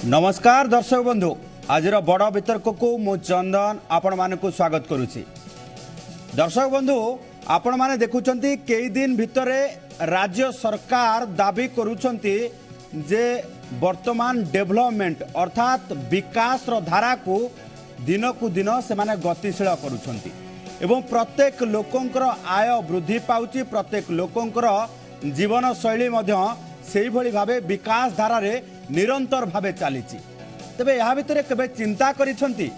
नमस्कार दर्शक बंधु आज बड़ वितर्क को मु चंदन आपण मानक स्वागत करुछि। दर्शक बंधु आपण माने देखुछंती कई दिन भितरे राज्य सरकार दाबी करुछंती जे वर्तमान डेवलपमेंट अर्थात विकास रो धारा को दिन को दिन से माने गतिशील करुछंती एवं प्रत्येक लोकंकर आय वृद्धि पाउची, प्रत्येक लोकंकर जीवन शैली मध्य सेही भली भाबे विकास धारा रे निरंतर भावे चली। तेबे या भितर केबे चिंता करिसंती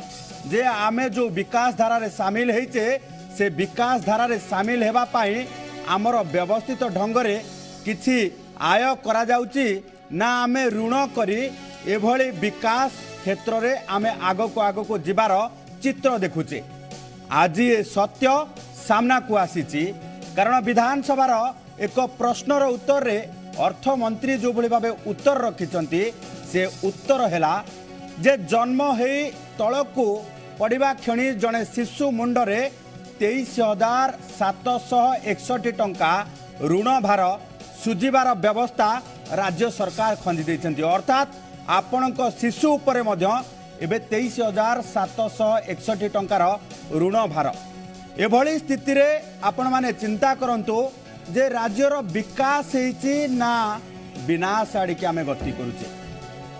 जे आमे जो विकास धारा रे शामिल हेचे से विकास धारा रे शामिल हेबा पाई आमर व्यवस्थित ढंग रे किछि आय करा जाउची ना आमे ऋण करी एभली विकास क्षेत्र रे आमे आगो को जिबार चित्र देखुचे। आज ये सत्य सामना को आसीची कारण विधानसभा एक प्रश्नर उत्तर रे अर्थमंत्री जो भली भावे उत्तर रखिचंती से उत्तर हैला जे जन्म हे तळकू पड़िबा क्षणी जने शिशु मुंडरे 23,761 टंका ऋण भार सुझिबार व्यवस्था राज्य सरकार खंजी दैछंती। अर्थात आपणक शिशु उपरे मध्य एबे 23,761 टंकार ऋण भार। एभली स्थिति रे आपण माने चिंता करंतु जे राज्यर विकास हेछि ना विनाश आड़िके आमे गति करुचे।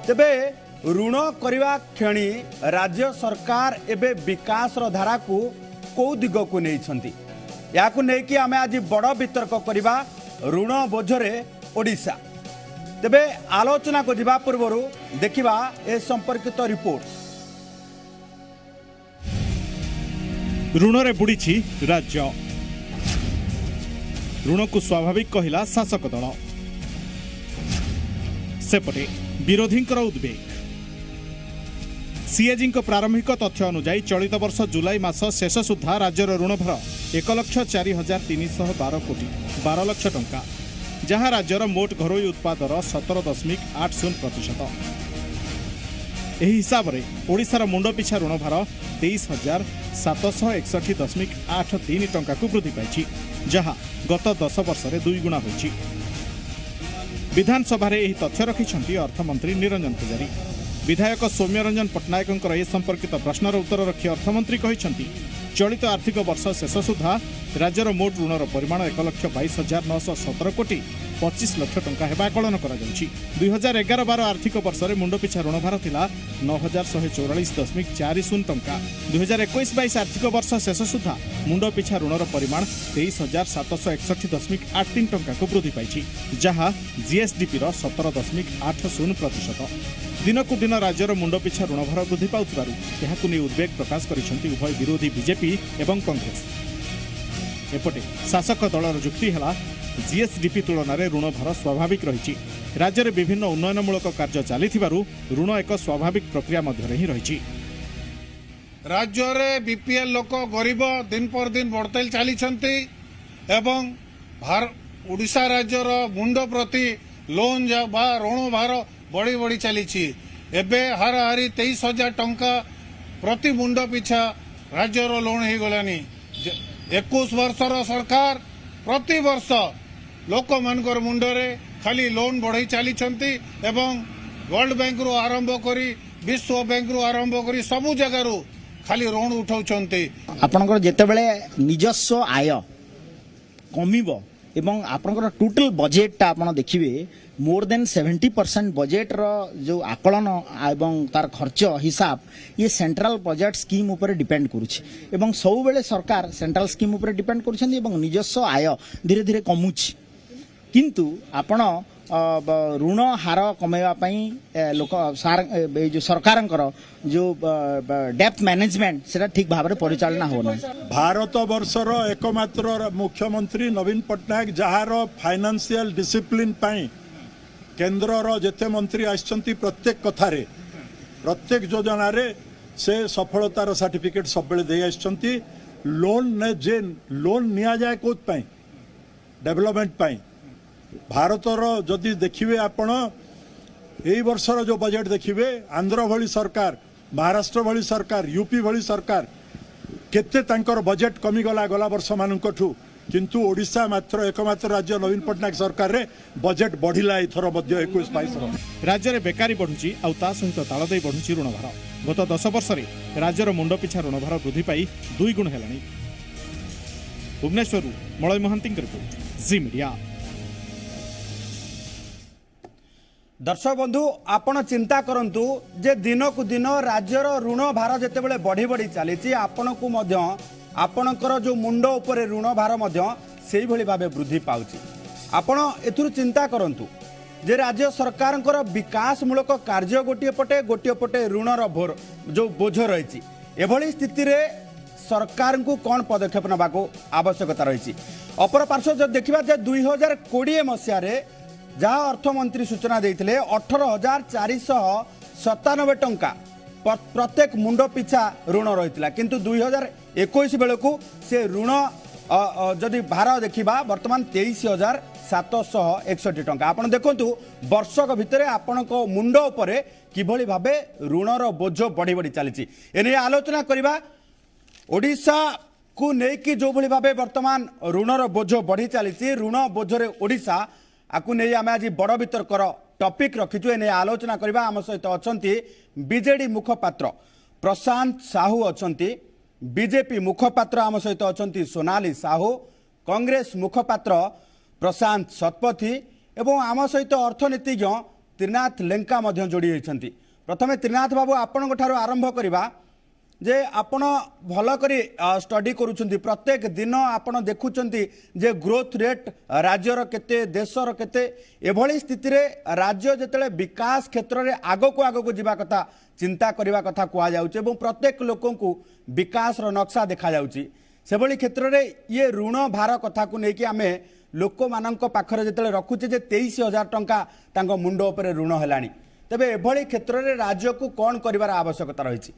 तेबे ऋण करवा क्षणी राज्य सरकार एबे विकास रो धारा को दिग को नहीं या नहीं आमे आज बड़ वितर्क करवा ऋण बोझरे ओडिशा। तेबे आलोचना को जिबा पूर्व देखिबा ए संपर्कित रिपोर्ट। ऋण रे बुड़ीछि राज्य, ऋण को स्वाभाविक कहला शासक दल, सेपटे विरोधी उद्वेग। सीएजी प्रारंभिक तथ्य अनुसार चलित वर्ष जुलाई मास शेष सुधा राज्यर ऋण भार 1,04,312 कोटी 12 लाख टंका, जहां राज्यर मोट घरोई उत्पादर 17.80%। एही हिसाब रे ओडिशार मुंड पिछा ऋण भार 23,761.83 टंका को वृद्धि पाइछि, जहां गत 10 वर्ष रे 2 गुणा होइछि। विधानसभा रे एही तथ्य रखिछंती अर्थमंत्री निरंजन पुजारी। विधायक सौम्य रंजन पट्टनायक ए संपर्कित प्रश्नर उत्तर रखी अर्थमंत्री कहिछंती चलित आर्थिक वर्ष शेष सुधा राज्यर मोट ऋणर परिमाण 1,22,917 कोटी 25 लाख टंका हेबा आकलन करा जाउछि। 2011-12 आर्थिक वर्ष रे मुंड पिछा ऋण भार थिला 9,144.40 टंका। 2021-22 आर्थिक वर्ष शेष सुधा मुंड पिछा ऋणर परिमाण 23,761.83 टंका को वृद्धि पाइछि, जहां जीएसडीपी रो 17.80%। दिन को दिन राज्यर मुंड पिछा ऋण भार वृद्धि पाउथिबारु एहाकु नै उद्वेग प्रकाश करिसेंती उभय विरोधी बीजेपी एवं कांग्रेस। एपटे शासक दलर जुक्ति है जीएसडीपी तुलन में ऋण भार स्वाभाविक रही। राज्य में विभिन्न उन्नयनमूलक कार्य चली ऋण एक स्वाभाविक प्रक्रिया मध्य ही रही। राज्य में बीपीएल लोक गरीब दिन पर दिन बढ़ते चली ओडिशा राज्यर मुंड प्रति लोन ऋण भार बढ़ी बढ़ी चली। हाराहारी 23,000 टंका प्रति मुंड पिछा राज्यर लोन हो गलानी। 21 वर्षर सरकार प्रति वर्ष लोक मानकर मुंडरे खाली लोन बढ़ई चली एवं वर्ल्ड बैंक रु आरंभ करी विश्व बैंक रु आरंभ करी सबु जगह खाली ऋण उठाउछंती। आपनकर जेतेबेले निजस्व आय कमिबो एवं आपनकर टोटल बजेट ता आपण देखिबे मोर देन 70% बजेट रो जो आकलन एवं तार खर्च हिसाब ये सेंट्रल बजेट स्कीम ऊपर डिपेंड करूछि एवं सब बेले सरकार सेंट्रल स्कीम ऊपर डिपेंड करूछन एवं निजस्व आय धीरे धीरे कमुछि। किंतु आपण ऋण हार कमेवा पई लोक जो सरकारंकर जो डेप्थ मैनेजमेंट सेटा ठीक भाव में परिचालना होना। भारत वर्षर एकमात्र मुख्यमंत्री नवीन पट्टनायक जार फाइनेंशियल डिसिप्लिन पाई केन्द्रर जेते मंत्री आछंती प्रत्येक कथारे प्रत्येक योजना रे से सफलतार सर्टिफिकेट सब बेले दे आछंती। लोन ने जे लोन निया जाए कोत पाई डेवलपमेंट पाई भारतर जदि देखिए आपण यही वर्षर जो बजेट देखिए आंध्र भली सरकार महाराष्ट्र भली सरकार यूपी भली सरकार केते तांकर बजेट कमी गला गला वर्ष मानकठू किंतु ओडिशा मात्र एकमात्र राज्य नवीन पट्टनायक सरकार रे बजेट बढ़िला एथर मध्य 21-22 राज्य में बेकारी बढ़ुची आउ ता सहित ताल दे बढ़ुची ऋणभार गत 10 वर्ष में राज्यर मुंड पिछा ऋणभार वृद्धि पाई 2 गुण हेलानी। भुवनेश्वर मलय महांती रिपोर्ट, जी मीडिया। दर्शक बंधु आपण चिंता करंतु जे दिन को दिन राज्यर ऋण भार जितेबाला बढ़ी बढ़ी चली आपण को आपणकर जो मुंड उपरे ऋण भार से भली भाव वृद्धि पाउची। आपण एथुरु चिंता करंतु जे राज्य सरकार विकासमूलक कार्य गोटे पटे ऋणर भोर जो बोझ रही एभली स्थिति रे सरकार को कौन पदक्षेप नवा आवश्यकता रही। अपर पार्श्व जो देखा 2020 मसीह जहाँ अर्थमंत्री सूचना देते 18,497 टंका प्रत्येक मुंड पिछा ऋण रही किंतु 2021 बेलू से ऋण जदि भार देखा बर्तमान 23,761 टंका। आपण देखु वर्षक भितर आपण मुंड उपरे किभली भाबे ऋणर बोझ बढ़ी बढ़ी चली एने आलोचना करबा। ओडिशा को लेकिन जो भली भाबे वर्तमान ऋणर बोझ बढ़ी चली ऋण बोझरे ओडिशा आकु नहीं आम आज बड़ वितर्कर टॉपिक रखीचु एने आलोचना करबा। आम सहित अछंती बीजेडी मुखपात्र प्रशांत साहू अछंती, बीजेपी मुखपात्र आम सहित अछंती सोनाली साहू, कांग्रेस मुखपात्र प्रशांत शतपथी एवं आम सहित अर्थनीतिज्ञ त्रिनाथ लेंका मध्य जोड़ी होइछंती। प्रथमे त्रिनाथ बाबू आपण ठारू आरंभ करबा जे आपण भल करी स्टडी करूछंती प्रत्येक दिन आपण देखुछंती जे ग्रोथ रेट राज्यर केते देशर केते एभली स्थिति रे राज्य जेतले विकास क्षेत्र रे आगो को जीवा कथा चिंता करबा कथा कुआ जाउछ एवं प्रत्येक लोकन को विकास रो नक्शा देखा जाउची सेभली क्षेत्र रे ये ऋण भार कथा को नेकी आमे लोक मानक पाखरे जेतले रखुचे जे 23,000 टंका तांको मुंड उपरे ऋण हेलानी तबे एभली क्षेत्र रे राज्य को कोन करिवार आवश्यकता रहिछि।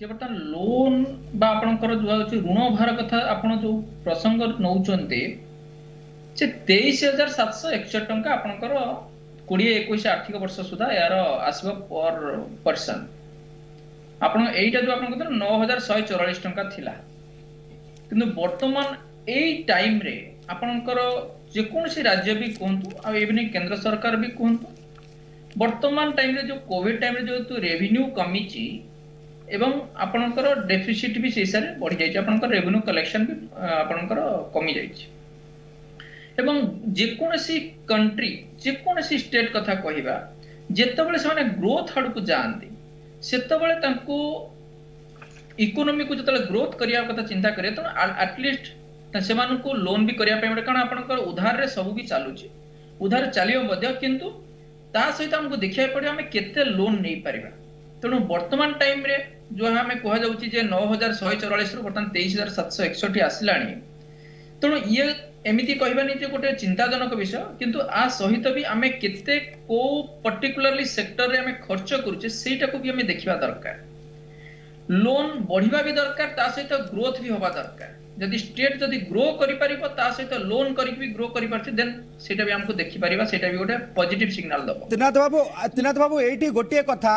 बर्तमान लोन बा आपणकर जो ऋण भार कथा आपण जो प्रसंग नौचंते से 23,761 टंका आपणकर 20-21 आर्थिक वर्ष सुधा यार आसबा पर पर्सन आपण एटा जो आपणकर 9,144 टंका थिला किंतु वर्तमान एई टाइम रे आपणकर जे कोनसी राज्य भी कोंतु आ एबने केंद्र सरकार भी कोंतु वर्तमान टाइम रे जो कोविड टाइम रे जो रेवेन्यू कमीची एवं आपणकर डेफिसिट भी से सारे बढ़ी जाइए आपणकर रेवेन्यू कलेक्शन भी आपणकर कमी जाइए एवं जेकोसी कंट्री जेकोसी स्टेट कथा कहबा जेतेबेले से ग्रोथ आड़ को जाती सेतेबेले तांको इकोनॉमी को जतले ग्रोथ करिया कथा चिंता करे तो एटलिस्ट से मानको लोन भी करिया पे कारण आपणकर उधार रे सब भी चालुची उधार चलियो मध्य किंतु ता सहित हमको देखिया पड़े हमें केते लोन नहीं परिबा तेणु वर्तमान टाइम रे जो हमें कह जाउची जे 9,144 रु वर्तमान 23,761 आसिलानी तेणु ये एमिति कहबानी जे गोटे चिंताजनक विषय किंतु आ सहित भी आमे केते को पर्टिकुलरली सेक्टर रे आमे खर्च करूचे सेटा को भी हमें देखिबा दरकार लोन बढ़िबा भी दरकार ता सहित ग्रोथ भी होबा दरकार जदि स्टेट जदि ग्रो करि परिबो ता सहित लोन करि भी ग्रो करि परछि देन सेटा भी हमको देखि परिबा सेटा भी गोटे पॉजिटिव सिग्नल दबो। त्रिनाथ बाबू एठी गोटे कथा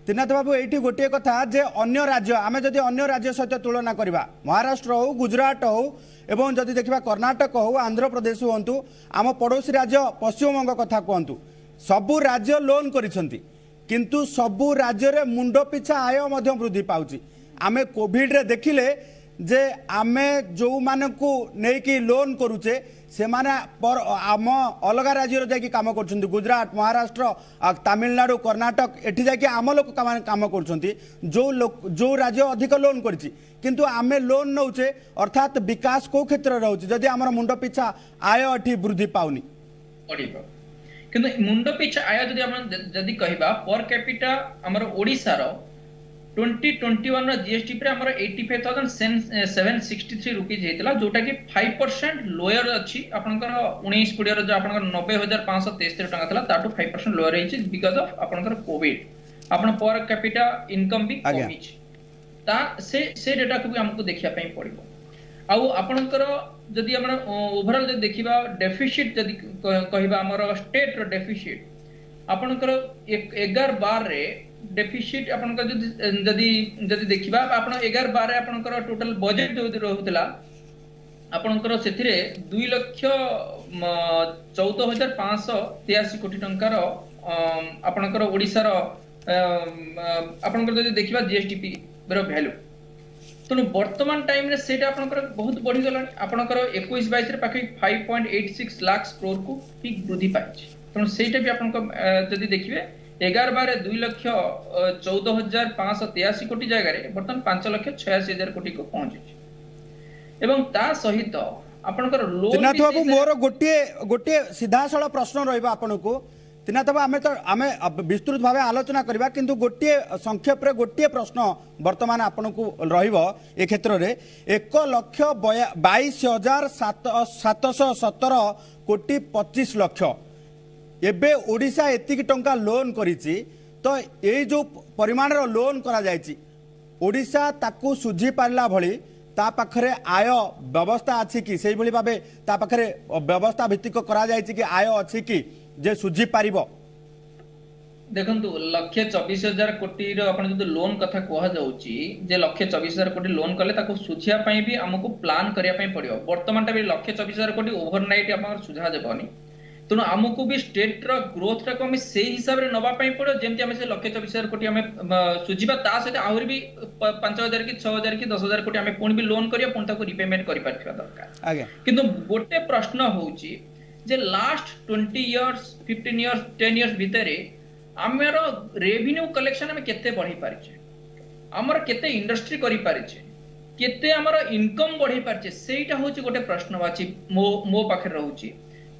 त्रिनाथ बाबू ये गोटे कथा जे अन्य राज्य आमे जदि अन्य राज्य सहित तुलना करबा महाराष्ट्र हो गुजरात हो एवं जदि देखा कर्णाटक हो आंध्र प्रदेश हूँ आम पड़ोसी राज्य पश्चिमबंग कथा कहतु सबू राज्य लोन करिसेंती किंतु सबू राज्य रे मुंड पिछा आय मध्य वृद्धि पाउची। आमे कोविड रे देखिले जे आमे जो मानकू नेकी लोन करूचे से माने पर आम अलग राज्य जाकि काम कर गुजरात महाराष्ट्र तमिलनाडु कर्णाटक एठी जाकि आम लोक काम कर जो राज्य अधिक लोन करिछि किंतु आमे लोन नौचे अर्थात विकास को क्षेत्र रहउछि जदि हमर मुंड पिछा आय एठी वृद्धि पाउनी पड़िबो किंतु मुंड पिछा आय जदि कहबा पर कैपिटा हमर ओडिसा रो 2021 रो जीएसटी पे हमर 85,763 रुपीज हेतला जोटा कि 5% लोअर अछि आपनकर 19-20 रो जो आपनकर 90,573 टका थला ताटू 5% लोअर हेछि बिकॉज़ ऑफ आपनकर कोविड आपन पर कैपिटा इनकम भी कमी छै ता से डेटा को भी हमको देखिया पई पड़िबो आ आपनकर जदि हमर ओवरऑल जदि देखिबा डेफिसिट जदि कहबा हमर स्टेट रो डेफिसिट आपनकर 11-12 रे डेफिसिट आपनकर जदि देखिबा आपण 11-12 आपनकर टोटल बजेट जो रहउतला आपनकर सेथिरे 2,14,583 कोटी टंकार आपनकर ओडिसा रो आपनकर जदि देखिबा जीएसटीपी रो वैल्यू तेणु वर्तमान टाइम रे सेटा आपनकर बहुत बढ़ी गलानी आपनकर 21-22 रे पाखि 5.86 लाख करोड़ को ठीक वृद्धि पाइछि तेणु सेटा भी आपनकर जदि देखिबे 11-12 2,14,583 कोटी जगह बर्तमान 5,86,000 कोटी को पहुंची एवं ता सहित आपनकर लोन त्रिनाथ बाबू मोर गोटे सीधा सळ प्रश्न रहइबा आपनको त्रिनाथ बाबू आमे विस्तृत भाव आलोचना करबा किंतु गोटे संक्षेप रे गोटे प्रश्न वर्तमान आपनको रहिबो ए क्षेत्र रे 1,22,717 कोटी 25 लाख एबे ओडिशा एतिक टंका लोन करिछि तो ए जो परिमाण रो लोन करा जायछि ओडिशा ताकू सुझी पारला भली ता पाखरे आय व्यवस्था अछि कि सेहि भली भाबे ता पाखरे व्यवस्था भित्तिक करा जायछि कि आय अछि कि जे सुझी पारिबो देखंतु 1,24,000 कोटी रो आपण जदि लोन कथा कोहा जाउची जे 1,24,000 कोटी लोन कले ताको सुझिया पई भी हमकु प्लान करिया पई पड़ियो वर्तमान टाइम 1,24,000 कोटी ओवरनाइट हमर सुझा देबनी तेणु आमको भी स्टेट रो ग्रोथ रा हम से हिसाब रे नबा पई पड़ो जेमति हम से 1,24,000 कोटी हम सुझिबा ता सहित आहुरी भी 5,000 की 6,000 की 10,000 कोटी हम पुणी भी लोन करिया पुणी ताको रिपेमेंट करि पारथिबा दरकार आगे किंतु गोटे प्रश्न होउची जे लास्ट 20 इयर्स 15 इयर्स 10 इयर्स भितरे हमर रेवेन्यू कलेक्शन हम केते बढ़ी पारिछे हमर केते इंडस्ट्री करि पारिछे केते हमर इनकम बढ़ी पारिछे सेटा होउची गोटे प्रश्न बाची मो पाखे रहउची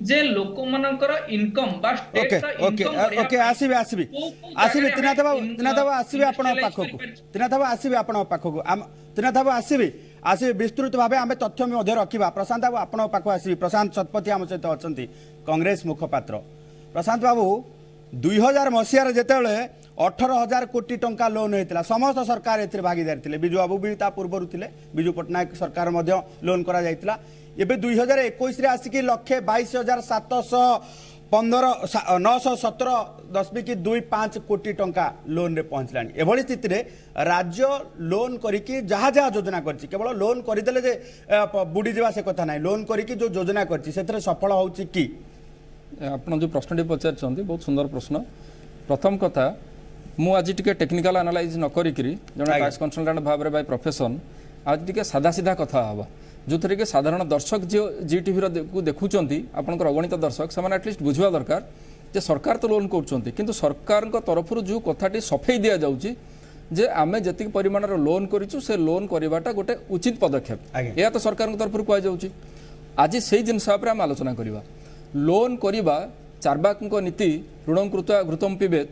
जे लोक मानकर इनकम बा स्टेट ओके रा ओके इनकम ओके आसीबे त्रिनाथ बाबू आसीबे आपण पाखकु त्रिनाथ बाबू आसीबे आपण पाखकु त्रिनाथ बाबू आसीबे विस्तृत भाबे आमे तथ्य मध्ये रखिबा प्रशांत बाबू आपण पाखु आसीबे प्रशांत शतपथी आम सहित अछंती कांग्रेस मुखपात्र प्रशांत बाबू 2000 मसीहार जेतेबेले 18,000 कोटी टंका लोन होता समस्त सरकार ए भागीदार थे विजु बाबू भी ता पूर्व थे विजु पट्टनायक सरकार मध्य लोन करा जायतिला एबे 2021 रे आसिकी 1,22,717.25 कोटी टंका लोन रे पहुंचलानी एभली स्थिति रे राज्य लोन करिकी जहा जहा योजना करछि केवल लोन करिदेले जे बुडी जेबा से कथा नाही लोन करिकी जो योजना करछि सेथरे सफल होउछि की आपण जो प्रश्नटी पचार बहुत सुंदर प्रश्न प्रथम कथा मु आज टिके टेक्निकल एनालाइज न करिकरी जने टैक्स कंसल्टेंट भाव रे बाय प्रोफेशन आज टिके सादा सीधा कथा हवा जो थरे के साधारण दर्शक जो जी टीवी को देखुचंती आपनकर अगणित दर्शक समान एटलिस्ट बुझवा दरकार जे सरकार तो लोन करचंती किंतु सरकार को तरफ जो कथाटी सफेई दिया जाउची जे आमे जति परिमाण रो लोन करिचु से लोन करिवाटा गोटे उचित पदक्षेप या तो सरकार को तरफ कह जाउची आज सेही जिनस पर हम आलोचना करिवा लोन करिवा चारबाक नीति ऋण कृत्वा घृतम पिबेत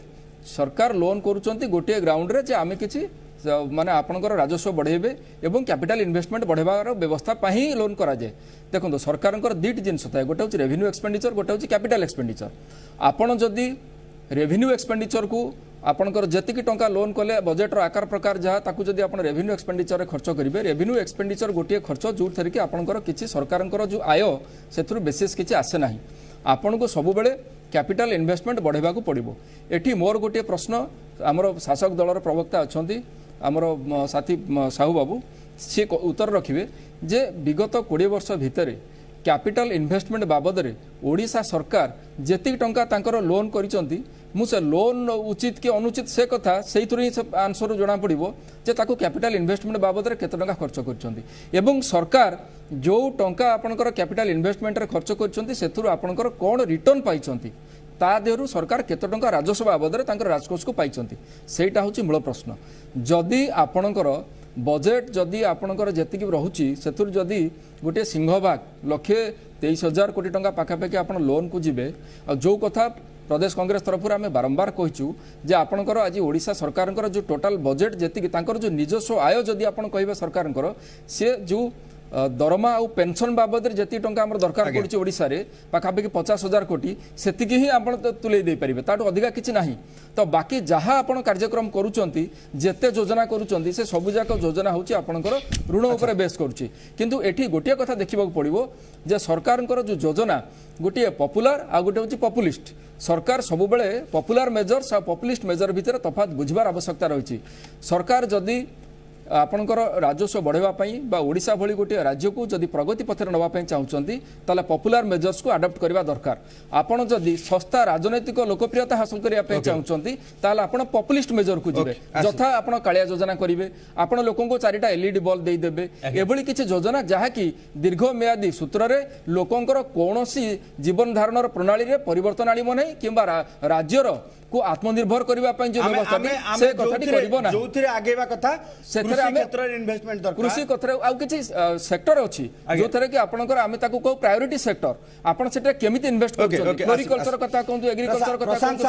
सरकार लोन करुचंती गोटे ग्राउंड रे जे आमे किछि माने आपनकर राजस्व बढ़ेबे एवं कैपिटल इन्वेस्टमेंट बढ़ेबार व्यवस्था पाही लोन करा जाए देखो सरकार दुईट जिनस थाए गोटे हूँ रेवेन्यू एक्सपेंडिचर गोटे हूँ कैपिटल एक्सपेंडिचर आपन जदि रेवेन्यू एक्सपेंडिचर को आपनकर जतिकी टंका लोन कले बजेट आकार प्रकार जहाँ ताकू जदि आपन रेवेन्यू एक्सपेंडिचर खर्च करेंगे रेवेन्यू एक्सपेंडिचर गोटे खर्च जो थी कि आपनकर किछि सरकार जो आय से विशेष किछि आसे ना आपन को सब बेले कैपिटल इन्वेस्टमेंट बढ़ेबा पड़ो एठी मोर गोटे प्रश्न आमर शासक दलर प्रवक्ता अच्छा आमर साथी साहू बाबू सी उत्तर रखिए जे विगत 20 वर्ष भितर कैपिटल इन्वेस्टमेंट बाबद रे ओडिशा सरकार जेतिक टंका तांकर लोन करिसंती मु से लोन उचित कि अनुचित से कथा से आंसर जना पड़ो जे ताको कैपिटल इन्वेस्टमेंट बाबद रे केते टंका खर्च करछंती एवं सरकार जो टंका आपनकर कैपिटल इन्वेस्टमेंट रे खर्च करछंती सेथुर आपनकर कोन रिटर्न पाइछंती ता देहरु सरकार केते टंका राजस्व बाबद रे तांकर राजकोष को पाइछंती सेटा होची मूल प्रश्न जदि आपनकर बजेट जदि आपनकर जेतिकी रहुची सेथुर जदि गोटे सिंहभाग 1,23,000 कोटी टंका पाखापाखि आपण लोन को जिबे जो कथा प्रदेश कांग्रेस तरफ आम बारंबार कहूँ जे आपनकर आज ओडिशा सरकार जो टोटाल बजेट जेतिकी तांकर जो निजस्व आय जदि आपण कहिबे सरकार से जो दरमा और पेंशन बाबद जी टंका दरकार पड़ी ओडिशा रे पाखापाखि 50,000 कोटी सेतिकी ही आप तुले दे पारिबे ताठू अधिका किछि नाही तो बाकी जहाँ आप कार्यक्रम करुचंती जेते योजना करुचंती से सबु जाक योजना होची आपनकर ऋण उपरे बेस करुची किंतु एठी गोटिया कथा देखिबा पड़िबो जे सरकारकर जो योजना गोटे पपुलर आ गोटे होची पपुलिस्ट सरकार सबुबले पॉपुलर मेजर्स और पॉपुलिस्ट मेजर भितर तफात बुझबार आवश्यकता रही सरकार जदि आपणकर राजस्व बढ़ावाई ओडिशा भली गोटे राज्य को जदि प्रगति पथर नापी चाहते ताले पॉपुलर मेजर्स को अडप्ट करवा दरकार आपण जदि सस्ता राजनैतिक लोकप्रियता हासिल करने चाहते ताले आपण पॉपुलिस्ट मेजर को जीवे यथा आपण कालिया योजना करेंगे आपण लोकों को 4टा एलईडी बल्ब देदेवे एभली किसी योजना जहाँकि दीर्घमेयादी सूत्र में लोकंर कौन जीवन धारण प्रणाली में परिवर्तन आनिब नहीं किंबा राज्यर को आत्मनिर्भर करने जो व्यवस्था से कथाटी करिबो ना जोथिरे आगेवा कथा सेथरे आमे क्षेत्र इन्वेस्टमेंट दरकार कृषि क्षेत्र आ किछि सेक्टर अछि जो थरे कि आपनकर आमे ताको को प्रायोरिटी सेक्टर आपण सेटा केमिति इन्वेस्ट करछन फ्लोरिकल्चर कथा कहू एग्रीकल्चर कथा प्रशांत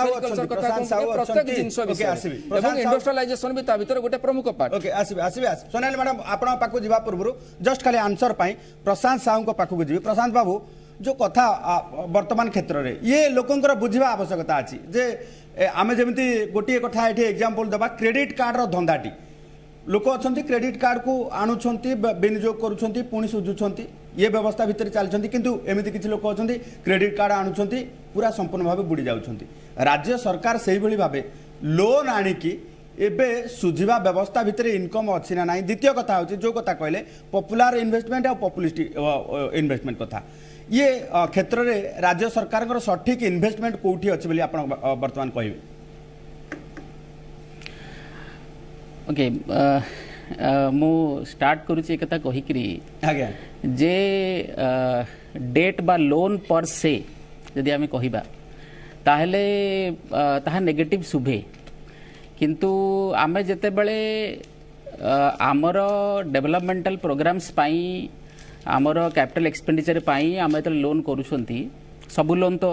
साहू प्रत्येक जिंस विषय एवं इंडस्ट्रियलाइजेशन भी ता भीतर गोटे प्रमुख पार्ट ओके आसीबे सोनाली मैडम आपण पाखु जिबा पूर्व जस्ट खाली आंसर पाई प्रशांत साहू को पाखु जिबे प्रशांत बाबू जो कथा वर्तमान क्षेत्र रे ये लोकंकर बुझिबा आवश्यकता अछि जे आमे जेमिति गोटे कथा एठी एग्जांपल देबा क्रेडिट कार्ड रो धंदाटी लोक अच्छा क्रेडिट कार्ड को आणुंट विनियोग करुँच पुणी सुझुंट ये व्यवस्था भितर चलती किंतु एमती किसी लोक अच्छा क्रेडिट कार्ड आणुंट पूरा संपूर्ण भाव बुड़ी जाउछंती राज्य सरकार से ही भाव लोन आणिकी एबे सुझिबा व्यवस्था भितर इनकम अच्छी ना ना द्वितीय कथा होची जो कथा कहले पॉपुलर इन्वेस्टमेंट और पॉपुलिस्ट इन्वेस्टमेंट कथा ये क्षेत्र में राज्य सरकार सठिक इन्वेस्टमेंट कोठी अच्छी बोली आप वर्तमान कहिबे ओके मु स्टार्ट करुच्ची कथा कहिकरी आज्ञा जे डेट बा लोन पर से यदि आम कहिबा ताहले ताहा नेगेटिव शुभे किंतु आमे जेते बेले आमर डेवलपमेंटल प्रोग्राम्स पाई आमर कैपिटल एक्सपेंडिचर पाई आमे तो लोन करूछंती सबु लोन तो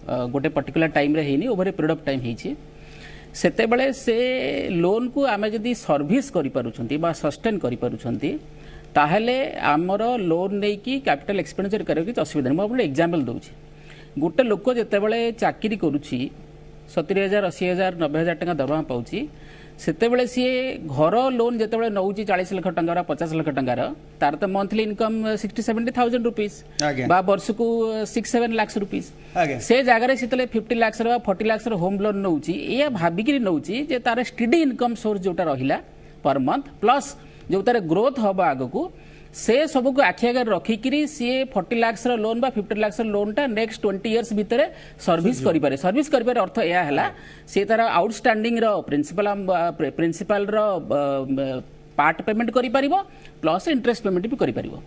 गोटे पर्टिकुलर टाइम रे हेनी over a period of time हेची सेते बेले से लोन को आमे जदी सर्विस करि पारुछंती बा सस्टेन करि पारुछंती ताहले आमर लोन नै कि कैपिटल एक्सपेंडिचर करे कि असुविधा नहीं। मैं एग्जांपल दूची गोटे लोक जेते बेले चाकरी करूची 70,000 80,000 90,000 टका दरमा पाउची सेते बेले सी घर लोन जेते बेले नौची 40 लाख टंका 50 लाख टंका तार तो मंथली इनकम 60-70,000 रुपीस बा वर्ष को 6-7 लाख रुपीस से जगह से 50 लाख 40 लाख होम लोन नौची ये भाविक नौची जे तार स्टडी इनकम सोर्स जोटा रहिला पर मंथ प्लस जो तार ग्रोथ हबा आगको से सब को आखि आगे रखिकी सी 40 लाख लोन बा 50 लाख लोन टा नेक्स्ट 20 इयर्स भितर सर्विस करिपारे सर्विस करिपारे अर्थ या हला से तार आउटस्टैंडिंग रो प्रिंसिपल रो पार्ट पेमेंट करि परिबो प्लस इंटरेस्ट पेमेंट भी करि परिबो।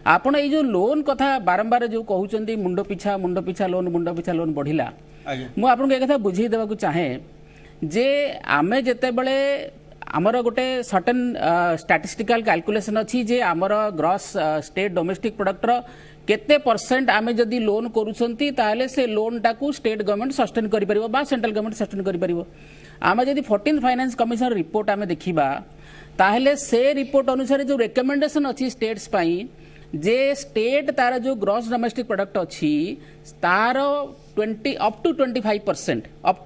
आपण ए जो लोन कथा बारंबार जो कहउचंदी मुंडो पिछा लोन बढ़िला मु आपन के कथा बुझी देबा को चाहे जे आमे जेते बेले आमर गोटे सर्टेन स्टैटिस्टिकल कैलकुलेशन अच्छी जे आमर ग्रॉस स्टेट डोमेस्टिक प्रोडक्ट रो केते परसेंट आमे जदी लोन करूछंती ताले से लोन टाकू स्टेट गवर्नमेंट सस्टेन करि परिबो बा सेंट्रल गवर्नमेंट सस्टेन करि परिबो। आमे जदी 14th फाइनेंस कमिशन रिपोर्ट आमे देखिबा ताहले से रिपोर्ट अनुसार जो रिकमेंडेशन अच्छी स्टेट्स पाई जे स्टेट तार जो ग्रॉस डोमेस्टिक प्रोडक्ट अच्छी तार 20 अप टू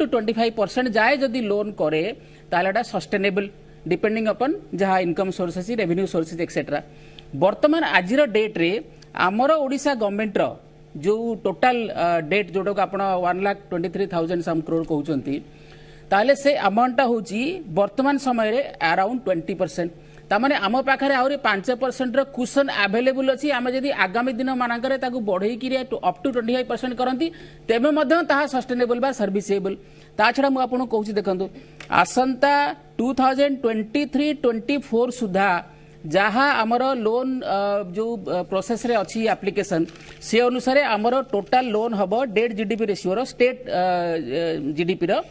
25% जाए जदी लोन करे तालेटा सस्टेनेबल डिपेंडिंग अपन जहाँ income sources revenue sources etcetera. वर्तमान आजिर डेट रे आमर ओडिशा गवर्नमेंट रो जो टोटल डेट जोटा को आपण 1,23,000 सम करोड़ कहउचंती ताले से अमाउंट होची वर्तमान समय रे अराउंड 20%। तामाने आम पाखरे आउरी 5% रो कुशन अवेलेबल अछि आमे जदी आगामी दिन मानकरे ताकू बढ़ई कि अप टू 25% करंती तेबे मध्य ताहा सस्टेनेबल बा सर्विसेबल। ता छड़ा मु आपन कहउची देखंतु आसंता 2023-24 सुधा जहाँ आमर लोन जो प्रोसेस रे अच्छी एप्लिकेशन से अनुसार आमर टोटल लोन हम debt GDP ratio state GDP रो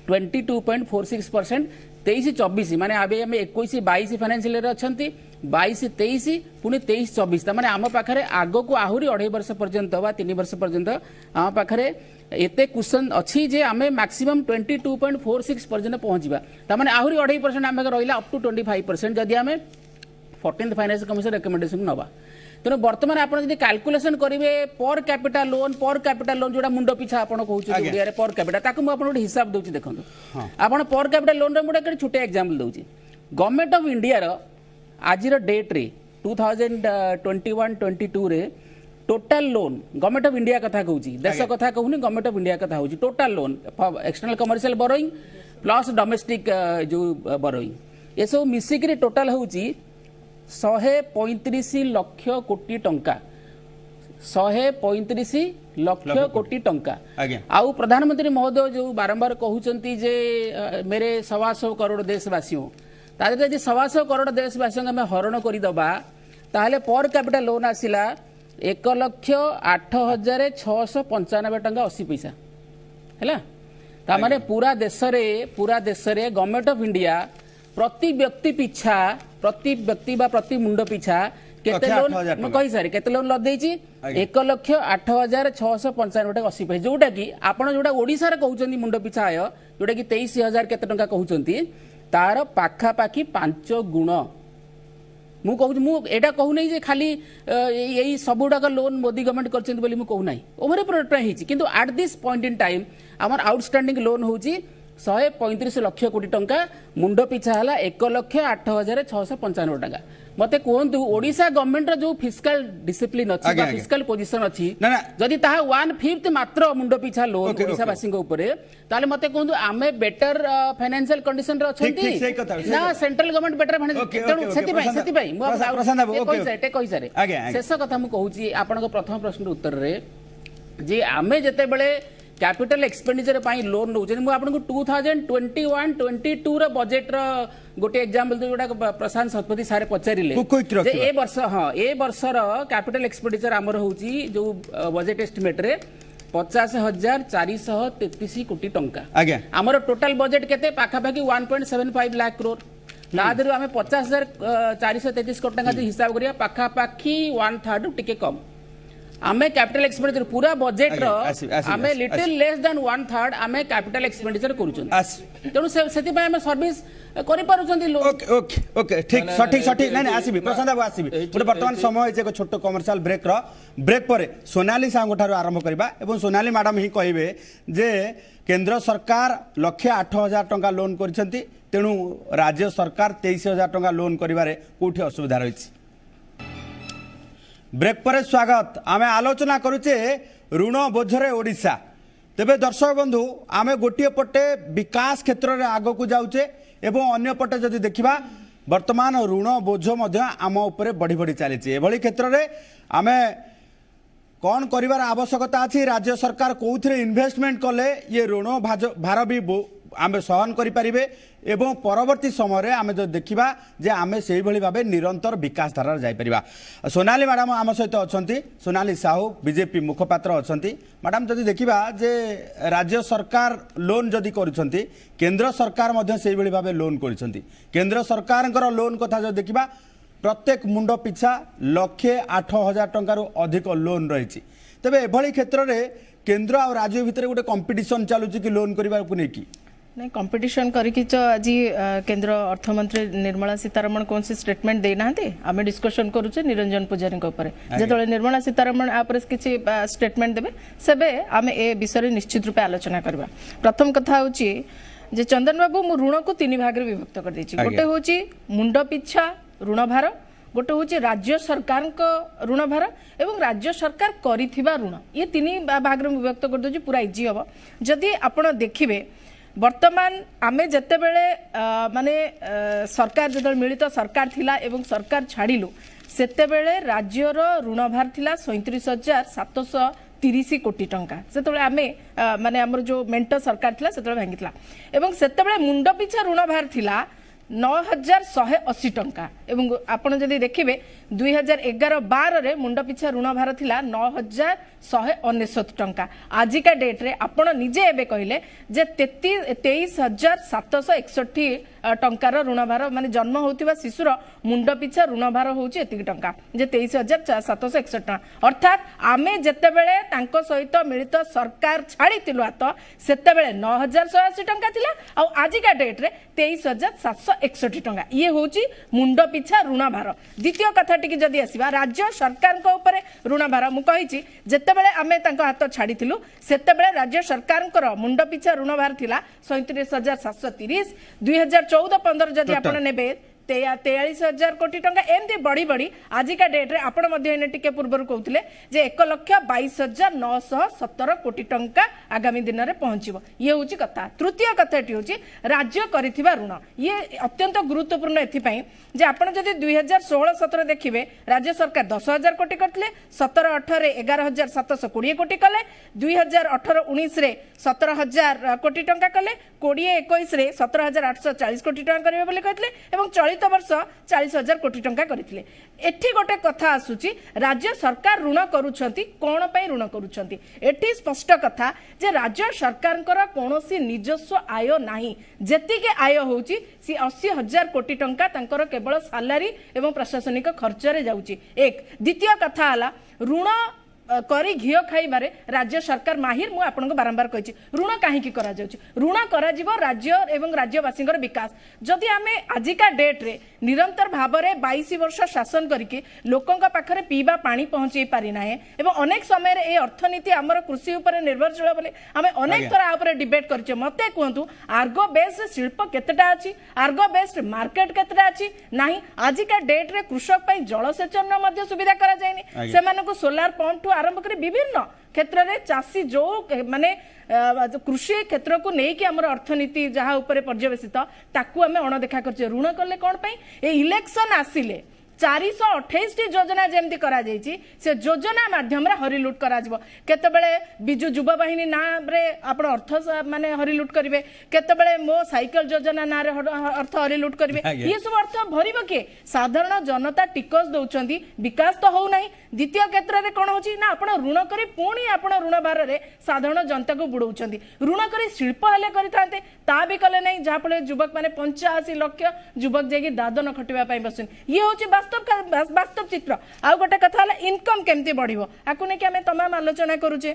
22.46% 23-24 माने आबे हम 21-22 फाइनेंशियल अच्छा 22-23 पुणी 23-24 माने आम पाखरे आगो को आहुरी 2.5 वर्ष पर्यंत बा 3 वर्ष पर्यंत आम पाखरे एते कुशन अच्छी जे आमे मैक्सिमम 22.46 पर्यंत पहुंचबा तामाने आहुरी 2.5% आमे रहिला अप टू 25% जदि आमे 14th फाइनेंस कमिशन रिकमेंडेशन नबा। तेणु बर्तमान आप कैलकुलेशन करेंगे पर कैपिटल लोन जोड़ा मुंड पिछा आप कहते पर कैपिटल मुझे हिसाब दूसरी देखो आप पर कैपिटल लोन मुझे छोटे एग्जांपल दूसरी गवर्नमेंट ऑफ इंडिया आज डेट रे 2021-22 रे total loan government of India कथा कहूँ देश कथा कहूनी गवर्नमेंट ऑफ इंडिया कथा हूँ total loan external commercial borrowing plus domestic जो बोरोइंग ये सब मिसिक टोटाल हूँ 135 लक्ष कोटी टंका 135 लक्ष कोटी टंका आउ प्रधानमंत्री महोदय जो बारंबार कहते जे मेरे 125 करोड़ देशवासियों तादे यदि 125 करोड़ देशवासियों आम हरण करदे ताहले पर कैपिटल लोन आसिला 1,08,695 टंका 80 पैसा है तामाने पूरा देश रे गवर्नमेंट ऑफ इंडिया प्रति व्यक्ति बा प्रति मुंड पिछा केते लोन मैं कहि सारी केते लोन लदै छी 1,08,695 टका 80 पैसा जोटा कि आपण जोटा ओडिसा रे कहउचंदी मुंड पिछा आय जोटा कि 23,000 केते टंका कहउचंती तार पाखा पाखी 5 गुण मु कहू मु एटा कहू नै जे खाली एई सबुडाक लोन मोदी गवर्नमेंट करचंती बोली मु कहू नै ओवर प्रोडक्ट हिची किंतु at this point in time हमर आउटस्टैंडिंग लोन होची 135 लक्ष कोटी टंका मुंड पिछा हला 1,08,695 टंका मते कहंतु ओडिसा गवर्नमेंट रो जो फिस्कल डिसिप्लिन अछि बा फिस्कल पोजीशन अछि जदि ताहा 1/5 मात्र मुंड पिछा लोन ओडिसा वासी को ऊपर ताले मते कहंतु आमे बेटर फाइनेंशियल कंडीशन रे अछंती ना सेंट्रल गवर्नमेंट बेटर फाइनेंशियल सेति भाई मु कहि सारे शेष कथा मु कहूची आपनको प्रथम प्रश्न उत्तर रे जे आमे जते बेले कैपिटल एक्सपेंडिचर लोन नौ आपको 2021-22 बजेट गोटे एग्जांपल जोटा प्रशांत शतपथी सारे पचारे ए वर्षर कैपिटल एक्सपेंडिचर आमर होची जो बजेट एस्टिमेट रे 50,433 कोटी टंका आमर टोटल बजेट केते पाखापाखि 1.75 लाख करोड़ तादर आम 50,433 कोटी टंका हिसाब करिया पाखापाखि 1/3 टिके कम आमे कैपिटल एक्सपेंडिचर पूरा बजेट रो आमे लिटिल लेस देन 1/3 आमे कैपिटल एक्सपेंडिचर करूछन तेनु सेति पय आमे सर्विस करि पारुछन लोग ओके ठीक सठिक नहीं आसीबी प्रशांत बाबू आसीबी गोटे वर्तमान समय है एक छोट कमर्शियल ब्रेक पर सोनाली साहू ठारू आरंभ करबा एवं सोनाली मैडम ही कहिबे जे केंद्र सरकार 1,08,000 टंका लोन करिसेंती तेनु राज्य सरकार 23,000 टंका लोन करिबारे कोठी असुविधा रहिछि ब्रेक पर स्वागत आमे आलोचना करुचे ऋण बोझरे ओडिशा तेबे दर्शक बंधु आमे गोटे पटे विकास क्षेत्र रे आगो को जाउचे एवं अन्य पटे जदि देखिबा वर्तमान ऋण बोझ मध्य आम उपरे बढ़ी बढ़ी चलीचे एभली क्षेत्र रे आमे कौन करिवार आवश्यकता अछि राज्य सरकार कोउथरे इन्वेस्टमेंट कले ये ऋण भार भी आमे सहन करि परिबे एवं परवर्ती समय रे आमे जो देखिबा जे आमे सेही भली भाबे निरंतर विकास धारा जाई परिबा सोनाली मैडम आम सहित अछंती सोनाली साहू बीजेपी मुखपात्र अछंती मैडम जदि देखिबा जे राज्य सरकार लोन जदि करूछंती केंद्र सरकार मध्य सेही भली भाबे लोन करूछंती केंद्र सरकारଙ୍କର लोन कथा जो देखिबा प्रत्येक मुंड पिछा 1,08,000 टंका अधिक लोन रही तेबे एभली क्षेत्र रे केंद्र और राज्य भितर गोटे कंपटीशन चलुची कि लोन करबा को नै की नहीं कंपटीशन करके तो आज केंद्र अर्थमंत्री निर्मला सीतारमण कौन सी स्टेटमेंट देना आम डिस्कसन करुचे निरंजन पुजारी जो निर्मला सीतारमण आप किसी स्टेटमेंट देवे सेबे आम ए विषय निश्चित रूपे आलोचना करबा प्रथम कथा होची जे चंदन बाबू मु ऋण को 3 भाग रे विभक्त कर देछि गोटे होची मुंड पिछा ऋण भार गोटे हूँ राज्य सरकार ऋण भार एवं राज्य सरकार करिथिबा ऋण ये 3 भाग रे विभक्त कर दो पूरा इजी हम जदि आपण देखिबे वर्तमान आमे जते बेले माने सरकार जदि मिलित सरकार थिला एवं सरकार छाड़िलु सेते बेले राज्यर ऋण भार थिला 37,730 कोटी टंका सेते आमे माने हमर जो मेंट सरकार थिला सेते भांगितला एवं सेते बेले मुंड पिछा ऋण भार थिला 9,180 टंका एवं आपण जदि देखिबे 2011-12 रे मुंड पिछा ऋण भार थिला 9,199 टंका आजिका डेट रे आपण निजे एबे कहिले जे 23,761 टंकार ऋण भार माने जन्म होतिबा शिशुर मुंड पिछा ऋण भार होउची एतिक टंका जे 23,761 टंका अर्थात आमे जते बेले तांको सहित मिलित सरकार छाड़ीतिलु आत सेते बेले 9,180 टंका थिला आ आजिका डेट रे 23,761 टंका ये होची मुंड पिछा ऋण भार द्वितीय कथा टिकी जदि आसीबा राज्य सरकार को ऊपर ऋण भार मु कहिची जते बेले आमे तांको हाथ छाड़ीतिलु सेते बेले राज्य सरकार मुंड पिछा ऋण भार थिला 37,730 2014-15 जदि आपण नेबे 43,000 कोटी टंका एमती बढ़ी बढ़ी आजिका डेट रे आपण मध्य टिके पूर्व कहते जे 1,22,917 कोटी टंका आगामी दिन में पहुंचब ये हूँ कथा। तृतीय कथाटी हूँ राज्य करिथिबा ऋण ये अत्यंत गुरुत्वपूर्ण एथिपाई जे आपण जदि 2016-17 देखिए राज्य सरकार 10,000 कोटी करथिले 17-18 11,720 कोटी कले 2018-19 रे 17,000 कोटी टंका कले 20-21 रे 17,840 कोटी टंका करिवे बोली कहथिले एवं चलित वर्ष 40,000 कोटी टंका करथिले। एठी गोटे कथा आसुची राज्य सरकार ऋण करूछंती कोन पई ऋण करूछंती एठी स्पष्ट कथा जे राज्य सरकारଙ୍କର कोनोसी निजस्व आय नाही जेति के आय होउची सी 80,000 कोटी टंका तांकर केवल सालारी एवं प्रशासनिक खर्च रे जाउची। एक द्वितीय कथा हला ऋण करी घियो खाइबारे राज्य सरकार माहिर मु आपनको बारंबार कहिछि ऋण काहेकि करा जाउछि ऋण करा जीवो राज्य एवं राज्यवासींकर विकास जदि आमे आजिका डेट रे निरंतर भाबरे 22 वर्ष शासन करके लोकंका पाखरे पीबा पानी पहुंचै पारि नाही एवं अनेक समय रे ए अर्थनीति हमर कृषि ऊपर निर्भरशील बोले आमे अनेक तरह ऊपर डिबेट करछे मते कहंतु आर्गो बेस्ड शिल्प केतेटा अछि आर्गो बेस्ड मार्केट केतेटा अछि नाही आजिका डेट रे कृषक पई जलसेचन मध्ये सुविधा करा जायनी सेमानको सोलार पंप आरंभ कर विभिन्न क्षेत्र में चाषी जो माने कृषि क्षेत्र को लेकिन आम अर्थनीति जहाँ ऊपर पर्यवेसित ताकू आम अणदेखा कर ऋण कले कौन पे इलेक्शन आसिले 428 टी योजना जेमती करा जायछि से योजना माध्यम रे हरिलुट करा जबो केतेबेले बिजु युव बाहिनी ना रे आपण अर्थ माने हरिलुट करिवे केतेबेले मो साइकिल योजना ना रे अर्थ हरिलुट करिवे ये सब अर्थ भरिबो के साधारण जनता टिकस दउचंदी विकास तो हो नाही। द्वितीय क्षेत्र रे कोन होची ना आपण ऋण करी पुणी आपण ऋण भार रे साधारण जनता को बुडौचंदी ऋण करी शिल्प हले करिथांते ता भी कले नाही जहा पळे युवक माने 85 लाख युवक जेकी दादन खटिबा पई बसिन ये होची वास्तव चित्र। आउ गोटे कथा इनकम केमती बढ़िबो आकु ने कि आमे तमाम आलोचना करूचे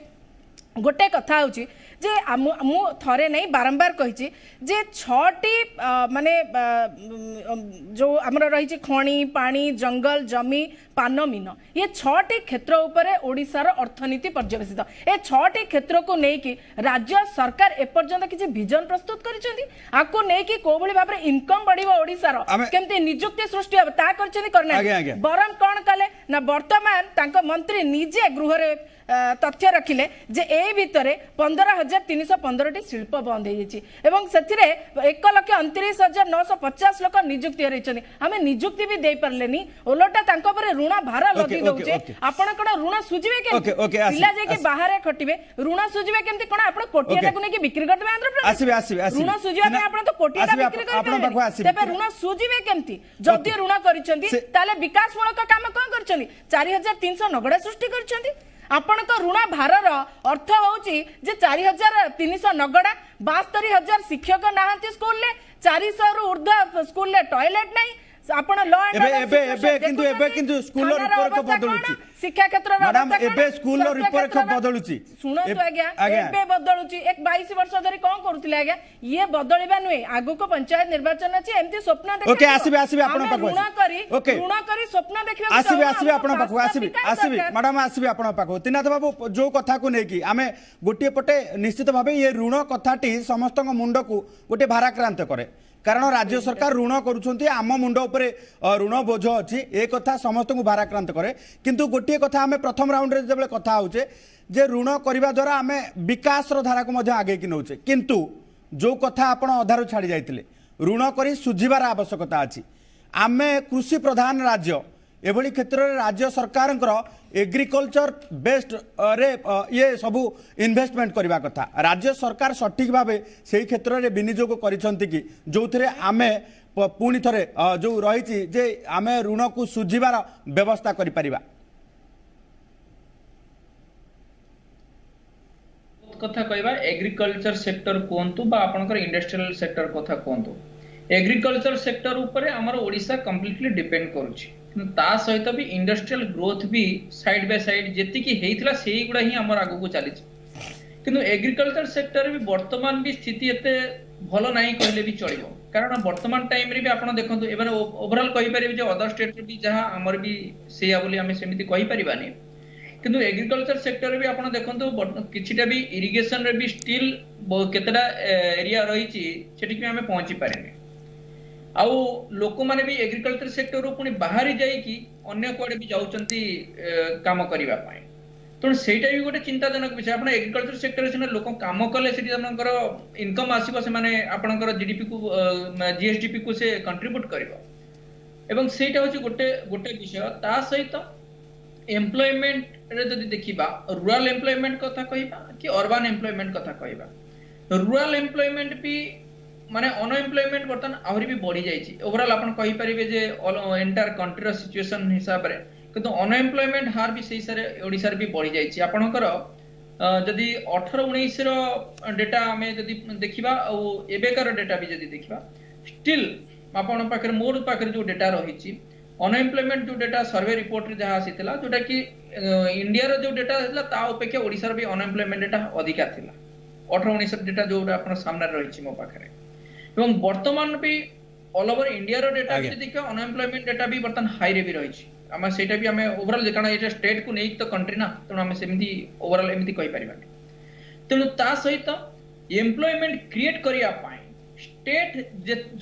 गोटे कथा होची जे मु थरे नहीं बारंबार कहिछि जे 6टी माने जो हमर रहिछि खणी पानी जंगल जमी पान मीन ये 6टी क्षेत्र उपरे ओडिसार अर्थनीति पर्यवेसित ए 6टी क्षेत्र को नहीं कि राज्य सरकार एपर्यंत किछि विजन प्रस्तुत करिसेंती आको नहीं कि को भली भाबरे इनकम बढ़िबो ओडिसार केमती नियुक्ति सृष्टि हो ता करछेनी करना बरम कोन कले ना वर्तमान तांको मंत्री निजे गृह रे तथ्य रखिले जे ए भितरे 15,315 टी शिल्प बंद एवं से 1,29,950 लोक नियुक्ति हरैछनी आमे नियुक्ति भी दे परलेनी ओलोटा तांको परे ऋण भार लदी दउचे आपण कोन ऋण सुजिवे के पिला जे के बाहर खटिबे ऋण सुजिवे केमती कोन आपण कोटियाटा को ने कि बिक्री करबे आंध्र प्रदेश आसीबे ऋण सुजिवा पे आपण तो कोटियाटा बिक्री करबे तेबे ऋण सुजिवे केमती जदि ऋण करिसेंती ताले विकास मूलक काम कोन करछनी 4,300 नगड़ा सृष्टि करछंती आपण तो ऋण भारर अर्थ होची जे 4,300 नगड़ा 72,000 शिक्षक नाहंती स्कूल ले 400 रु ऊर्ध्व स्कूल ले टॉयलेट नहीं आपण लॉ एंड किंतु स्कूल रूपरेख बदलुची शिक्षा क्षेत्र मैडम एबे स्कूल रूपरेख बदलुची सुनतो आज्ञा एबे बदलुची एक 22 वर्ष धरि कोन करूतिले आज्ञा ये बदलिबा नुए आगु को पंचायत निर्वाचन अछि एमती स्वप्न देख ओके आसीबे आपण पाखो ऋण करी स्वप्न देखिबे आसीबे आपण पाखो आसीबे मैडम आसीबे आपण पाखो तिनाथ बाबू जो कथा को नेकी आमे गोटे पटे निश्चित भाबे ये ऋण कथाटी समस्त मुंड को गोटे भाराक्रांत करे कारण राज्य सरकार ऋण करुछंती आम मुंड उपरे ऋण बोझ अछि ए कथा समस्त को भाराक्रांत करे किंतु गोटे कथा आमे प्रथम राउंड रे जेबे कथा होचे जे ऋण करबा द्वारा आमे विकास रो धारा को मध्य आगे कि नउचे किंतु जो कथा आपण अधारु छाड़ी जाइतिले ऋण करी सुझिबार आवश्यकता अछि आमे कृषि प्रधान राज्य एभली क्षेत्र में राज्य सरकार एग्रीकल्चर बेस्ड रे ये सबू इन्वेस्टमेंट करबा कथा राज्य सरकार सठिक भावे से क्षेत्र में विनियोग करिसंती कि जो थे आमे पुणी थरे जो रही जे आमे ऋण को सुझिबार व्यवस्था करि परिबा कथा कहबा एग्रीकल्चर सेक्टर कोंतु बा आपनकर इंडस्ट्रियल सेक्टर कथा कोंतु एग्रीकल्चर सेक्टर ऊपर हमर ओडिसा कंप्लीटली डिपेंड करूची ता सहित भी इंडस्ट्रियल ग्रोथ भी साइड बाय साइड जेति की हेइतला सेही गुडा ही हमर आगु को चली किंतु एग्रीकल्चर सेक्टर भी वर्तमान भी स्थिति एते भलो नाही कहले भी चलिबो कारण वर्तमान टाइम रे भी आपण देखंतु एबन ओवरऑल कहि परिबे जे अदर स्टेट रे भी जहां हमर भी सेया बोली हमें सेमिति कहि परिबानी किंतु एग्रीकल्चर सेक्टर भी आपण देखंतु किछिटा भी इरिगेशन रे भी स्टिल केतडा एरिया रहिछि सेठी भी हमें पहुंची पारेनी आउ लोक माने भी एग्रीकल्चर सेक्टर रो पुनी बाहरी जाई कि अन्य कुआडे भी जाउचंती काम करिवा पाए तेणु ସେଇଟା ବି ଗୋଟେ ଚିନ୍ତାଜନକ ବିଷୟ ଆପଣ ଏଗ୍ରିକଲଚର ସେକ୍ଟରରେ ସିନା ଲୋକ କାମ କଲେ ସେଠି ଆପଣଙ୍କର ଇନକମ୍ ଆସିବ ସେମାନେ ଆପଣଙ୍କର ଜିଡିପି କୁ ଜିଏସଡିପି କୁ ସେ କଣ୍ଟ୍ରିବ୍ୟୁଟ କରିବ ଏବଂ ସେଇଟା ହଉଛି ଗୋଟେ ବିଷୟ ତା ସହିତ ଏମ୍ପ୍ଲୟମେଣ୍ଟ ରେ ଯଦି ଦେଖିବା ରୁରାଲ ଏମ୍ପ୍ଲୟମେଣ୍ଟ କଥା କହିବା କି ଅର୍ବାନ ଏମ୍ପ୍ଲୟମେଣ୍ଟ କଥା କହିବା ରୁରାଲ ଏମ୍ପ୍ଲୟମେଣ୍ଟ ବି ମାନେ ଅନଏମ୍ପ୍ଲୟମେଣ୍ଟ ବର୍ତ୍ତମାନ ଆହୁରି ବି ବଢି ଯାଇଛି ଓଭରାଲ ଆପଣ କହିପାରିବେ ଯେ ଏଣ୍ଟାयर କଣ୍ଟ୍ରିର ସିଚୁଏସନ ହିସାବରେ କିନ୍ତୁ ଅନଏମ୍ପ୍ଲୟମେଣ୍ଟ ହାର ବି ସେଇ ସାରେ ଓଡ଼ିଶାରେ ବି ବଢି ଯାଇଛି ଆପଣଙ୍କର ଯଦି 18-19 ର ଡେଟା ଆମେ ଯଦି ଦେଖିବା ଆଉ ଏବେକାର ଡେଟା ବି ଯଦି ଦେଖିବା ଷ୍ଟିଲ୍ ଆପଣଙ୍କ ପାଖରେ ମୋର ପାଖରେ ଯୋଉ ଡେଟା ରହିଛି ଅନଏମ୍ପ୍ଲୟମେଣ୍ଟ ଯୋଉ ଡେଟା ସର୍ଭେ ରିପୋର୍ଟ ରେ ଯାହା ଆସିଥିଲା ଯୋଉଟା କି ଇଣ୍ଡିଆର ଯୋଉ ଡେଟା ଆସିଥିଲା ତା ଅପେକ୍ଷା ଓଡ଼ିଶାର ବି ଅନଏମ୍ପ୍ଲୟମେଣ୍ଟ ଡେଟା ଅଧିକା ଥିଲା 18-19 ଡେଟା ଯୋଉଟା ଆପଣ ସାମ୍ନାରେ ରହିଛି ମୋ ପାଖରେ ଏବଂ ବର୍ତ୍ତମାନ ବି ଅଲ୍ ଓଭର ଇଣ୍ଡିଆର ଡେଟା ଯଦି ଦେଖିବା ଅନଏମ୍ପ୍ଲୟମେଣ୍ଟ ଡେଟା ବି ବର୍ତ୍ତମାନ ହାଇରେ ବି ରହିଛି ଆମେ ସେଇଟା ବି ଆମେ ଓଭରାଲ କାରଣ ଏଇଟା ଷ୍ଟେଟ କୁ ନେଇକି ତ କଣ୍ଟ୍ରି ନା ତେଣୁ ଆମେ ସେମିତି ଓଭରାଲ ଏମିତି କହିପାରିବାନି ତେଣୁ ତା ସହିତ ଏମ୍ପ୍ଲୟମେଣ୍ଟ କ୍ରିଏଟ କରିବା ପାଇଁ ଷ୍ଟେଟ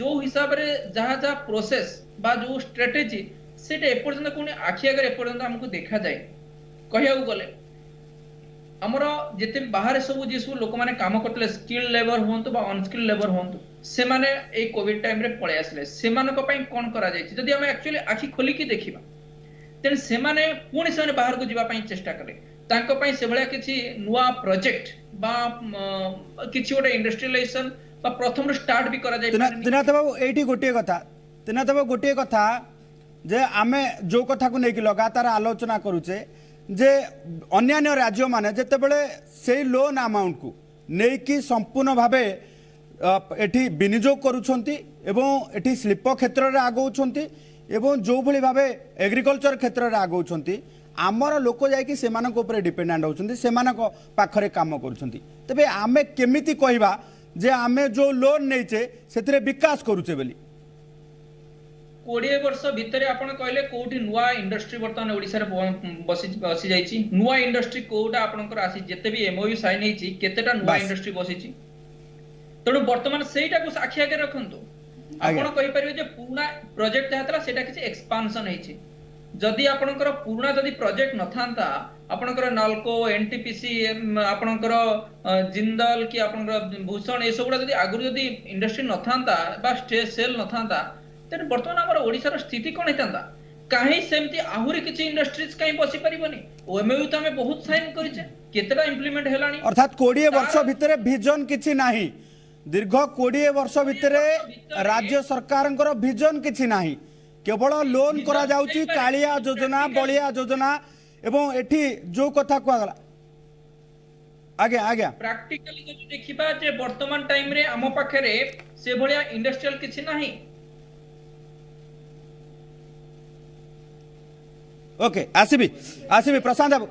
ଯୋଉ ହିସାବରେ ଯାହା ଯାହା ପ୍ରୋସେସ ବା ଯୋଉ ଷ୍ଟ୍ରାଟେଜି ସେଇଟା ଏପର୍ଯ୍ୟନ୍ତ କୋଉଠି ଆଖି ଆଗରେ ଏପର୍ଯ୍ୟନ୍ତ ଆମକୁ ଦେଖାଯାଏ କହିବାକୁ ଗଲେ ଆମର ଯେତେ ବାହାରେ ସବୁ ଯେ ସବୁ ଲୋକମାନେ କାମ କରୁଥିଲେ ସ୍କିଲ୍ ଲେବର ହୁଅନ୍ତୁ ବା ଅନସ୍କିଲ୍ ଲେବର ହୁଅନ୍ତୁ ସେମାନେ ଏଇ କୋଭିଡ ଟାଇମରେ ପଳେଇ ଆସିଲେ ସେମାନଙ୍କ ପାଇଁ କ'ଣ କରାଯାଇଛି ଯଦି ଆମେ ଆକ୍ଚୁଆଲି ଆଖି ଖୋଲିକି ଦେଖିବା ତେଣୁ ସେମାନେ ପୁଣି ସେମାନେ ବାହାରକୁ ଯିବା ପାଇଁ ଚେଷ୍ଟା କଲେ ତାଙ୍କ ପାଇଁ ସେଭଳିଆ କିଛି ନୂଆ ପ୍ରୋଜେକ୍ଟ ବା କିଛି ଗୋଟେ ଇଣ୍ଡଷ୍ଟ୍ରିଆଲାଇଜେସନ ବା ପ୍ରଥମରୁ ଷ୍ଟାର୍ଟ ବି କରାଯାଇ ତ୍ରିନାଥ ବାବୁ ଏଇଠି ଗୋଟିଏ କଥା ଯେ ଆମେ ଯୋଉ କଥାକୁ ନେଇକି ଲଗାତାର ଆଲୋଚନା କରୁଛେ ଯେ ଅନ୍ୟାନ୍ୟ ରାଜ୍ୟମାନେ ଯେତେବେଳେ ସେଇ ଲୋନ୍ ଆମାଉଣ୍ଟକୁ ନେଇକି ସମ୍ପୂର୍ଣ୍ଣ ଭାବେ ଏଠି ବିନିଯୋଗ କରୁଛନ୍ତି ଏବଂ ଏଠି ଶିଳ୍ପ କ୍ଷେତ୍ରରେ ଆଗଉଛନ୍ତି ଏବଂ ଯୋଉଭଳି ଭାବେ ଏଗ୍ରିକଲଚର କ୍ଷେତ୍ରରେ ଆଗଉଛନ୍ତି ଆମର ଲୋକ ଯାଇକି ସେମାନଙ୍କ ଉପରେ ଡିପେଣ୍ଡାଣ୍ଟ ହେଉଛନ୍ତି ସେମାନଙ୍କ ପାଖରେ କାମ କରୁଛନ୍ତି ତେବେ ଆମେ କେମିତି କହିବା ଯେ ଆମେ ଯୋଉ ଲୋନ୍ ନେଇଛେ ସେଥିରେ ବିକାଶ କରୁଛେ ବୋଲି 20 ବର୍ଷ ଭିତରେ ଆପଣ କହିଲେ କୋଉଠି ନୂଆ ଇଣ୍ଡଷ୍ଟ୍ରି ବର୍ତ୍ତମାନ ଓଡ଼ିଶାରେ ବସି ଯାଇଛି ନୂଆ ଇଣ୍ଡଷ୍ଟ୍ରି କୋଉଟା ଆପଣଙ୍କର ଆସି ଯେତେ ବି ଏମଓୟୁ ସାଇନ୍ ହେଇଛି କେତେଟା ନୂଆ ଇଣ୍ଡଷ୍ଟ୍ରି ବସିଛି ତେଣୁ ବର୍ତ୍ତମାନ ସେଇଟାକୁ ଆଖି ଆଗରେ ରଖନ୍ତୁ ଆପଣ କହିପାରିବେ ଯେ ପୁରୁଣା ପ୍ରୋଜେକ୍ଟ ଯାହା ଥିଲା ସେଇଟା କିଛି ଏକ୍ସପାନସନ ହେଇଛି ଯଦି ଆପଣଙ୍କର ପୁରୁଣା ଯଦି ପ୍ରୋଜେକ୍ଟ ନଥାନ୍ତା ଆପଣଙ୍କର ନାଲକୋ ଏନଟିପିସି ଆପଣଙ୍କର ଜିନ୍ଦଲ କି ଆପଣଙ୍କର ଭୂଷଣ ଏସବୁଗୁଡ଼ା ଯଦି ଆଗରୁ ଯଦି ଇଣ୍ଡଷ୍ଟ୍ରି ନଥାନ୍ତା ବା ସେଲ୍ ନଥାନ୍ତା ତେଣୁ ବର୍ତ୍ତମାନ ଆମର ଓଡ଼ିଶାର ସ୍ଥିତି କ'ଣ ହେଇଥାନ୍ତା କାହିଁ ସେମିତି ଆହୁରି କିଛି ଇଣ୍ଡଷ୍ଟ୍ରିଜ କାହିଁ ବସି ପାରିବନି ଓଏମୟୁ ତ ଆମେ ବହୁତ ସାଇନ୍ କରିଛେ କେତେଟା ଇମ୍ପ୍ଲିମେଣ୍ଟ ହେଲାଣି ଅର୍ଥାତ 20 ବର୍ଷ ଭିତରେ ଭିଜନ କିଛି ନାହିଁ ଦୀର୍ଘ 20 ବର୍ଷ ଭିତରେ ରାଜ୍ୟ ସରକାରଙ୍କର ଭିଜନ କିଛି ନାହିଁ କେବଳ ଲୋନ୍ କରାଯାଉଛି କାଳିଆ ଯୋଜନା ବଳିଆ ଯୋଜନା ଏବଂ ଏଠି ଯୋଉ କଥା କୁହାଗଲା ଆଜ୍ଞା ପ୍ରାକ୍ଟିକାଲି ଯଦି ଦେଖିବା ଯେ ବର୍ତ୍ତମାନ ଟାଇମରେ ଆମ ପାଖରେ ସେଭଳିଆ ଇଣ୍ଡଷ୍ଟ୍ରିଆଲ କିଛି ନାହିଁ ओके आसबि प्रशांत बाबू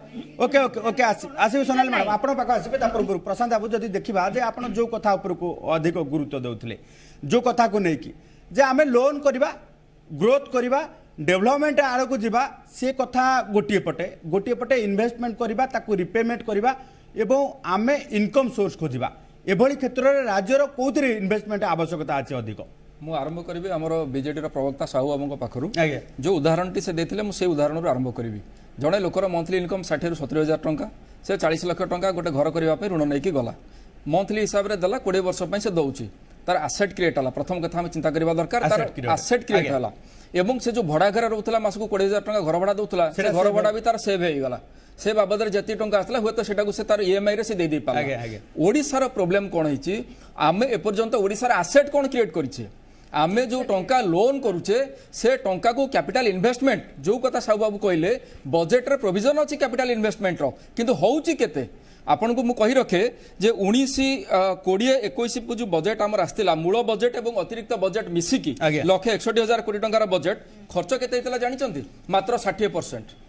ओके आसबि सोनाली मैडम आपण पाख आसबे पूर्व प्रशांत बाबू जदि देखा जे आप जो कथा को अधिक गुरुत्व देउथिले जो कथा को नहीं कि जे आमे लोन करबा ग्रोथ करबा डेवलपमेंट आड़ को जीवा से कथा गोटे पटे इन्वेस्टमेंट करबा ताकू रिपेमेंट करबा एवं आमे इनकम सोर्स खोजिबा एभली क्षेत्र में राज्यर कोथि इन्वेस्टमेंट आवश्यकता अच्छे अधिक मु आरंभ करी आमर बीजेडी प्रवक्ता साहू बाबू पाखु जो उदाहरण टी से देते मुझे उदाहरण आरंभ करी जड़े लोकर मंथली इनकम 60 ରୁ 70,000 टंका से 40 लाख टंका गोटे घर करने ऋण नहीं गला मंथली हिसाब से देला 20 वर्ष से दौची तार आसेट क्रिएट है प्रथम कथा आम चिंता करवा दरकार तार आसेट क्रिएट है एवं से जो भड़ा घर रोला मासक 20,000 टंका घर भड़ा दूसरा से घर भड़ा भी तार सेव होगा से बाबद जी टंका आसला हुए तो से तार ईएमआई रे से दे पाला ओडिशार प्रॉब्लम कौन है आम एपर्यंत ओडिशार आसेट कौन क्रिएट करिछे आमे जो टंका लोन करुचे से टंका को कैपिटल इन्वेस्टमेंट जो कथा साहू बाबू कहले बजेट रे प्रोविजन अछि कैपिटल इन्वेस्टमेंट रो किंतु होउची केते आपन को मु कहि रखे जे 19-20-21 को जो बजेट हमर आस्तिला मूल बजेट एवं अतिरिक्त बजेट मिसिकी 1,61,000 कोटी टंकार बजेट खर्च केते हितला जानि चंती मात्र 60%।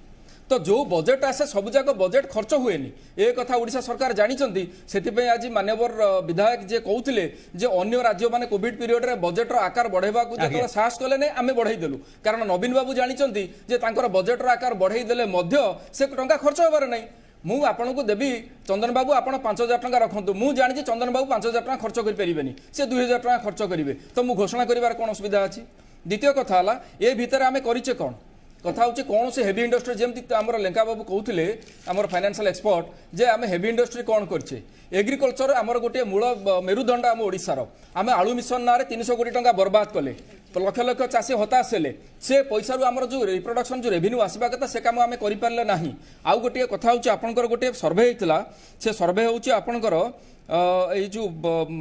तो जो बजेट आसे सब जाक बजेट खर्च हुए ए कथा ओडिशा सरकार जानिचंती सेतिपय आज मान्यवर विधायक जे कहउथिले जे अन्य राज्य माने कोविड पीरियड रे बजेट रो आकार बढ़ेबा को जतरा साहस कले नै आमे बढ़ाई देलु कारण नवीन बाबू जानिचंती जे तांकर बजेट रो आकार बढ़ाई देले मध्य से टंका खर्च होबार नै ମୁଁ ଆପଣଙ୍କୁ ଦେବି ଚନ୍ଦନ ବାବୁ ଆପଣ 5,000 ଟଙ୍କା ରଖନ୍ତୁ ମୁଁ ଜାଣିଛି ଚନ୍ଦନ ବାବୁ 5,000 ଟଙ୍କା ଖର୍ଚ୍ଚ କରିପାରିବେନି ସେ 2,000 ଟଙ୍କା ଖର୍ଚ୍ଚ କରିବେ ତ ମୁଁ ଘୋଷଣା କରିବାର କ'ଣ ଅସୁବିଧା ଅଛି ଦ୍ୱିତୀୟ କଥା ହେଲା ଏ ଭିତରେ ଆମେ କରିଛେ କ'ଣ କଥା ହେଉଛି କୌଣସି ହେଭି ଇଣ୍ଡଷ୍ଟ୍ରି ଯେମିତି ଆମର ଲେଙ୍କା ବାବୁ କହୁଥିଲେ ଆମର ଫାଇନାନ୍ସିଆଲ ଏକ୍ସପର୍ଟ ଯେ ଆମେ ହେଭି ଇଣ୍ଡଷ୍ଟ୍ରି କ'ଣ କରିଛେ ଏଗ୍ରିକଲଚର ଆମର ଗୋଟିଏ ମୂଳ ମେରୁଦଣ୍ଡ ଆମ ଓଡ଼ିଶାର ଆମେ ଆଳୁ ମିଶନ ନାଁରେ 300 କୋଟି ଟଙ୍କା ବର୍ବାଦ କଲେ ଲକ୍ଷ ଲକ୍ଷ ଚାଷୀ ହତାଶ ହେଲେ ସେ ପଇସାରୁ ଆମର ଯେଉଁ ରିପ୍ରଡକ୍ସନ ଯେଉଁ ରେଭିନ୍ୟୁ ଆସିବା କଥା ସେ କାମ ଆମେ କରିପାରିଲେ ନାହିଁ ଆଉ ଗୋଟିଏ କଥା ହେଉଛି ଆପଣଙ୍କର ଗୋଟିଏ ସର୍ଭେ ହେଇଥିଲା ସେ ସର୍ଭେ ହେଉଛି ଆପଣଙ୍କର এই যে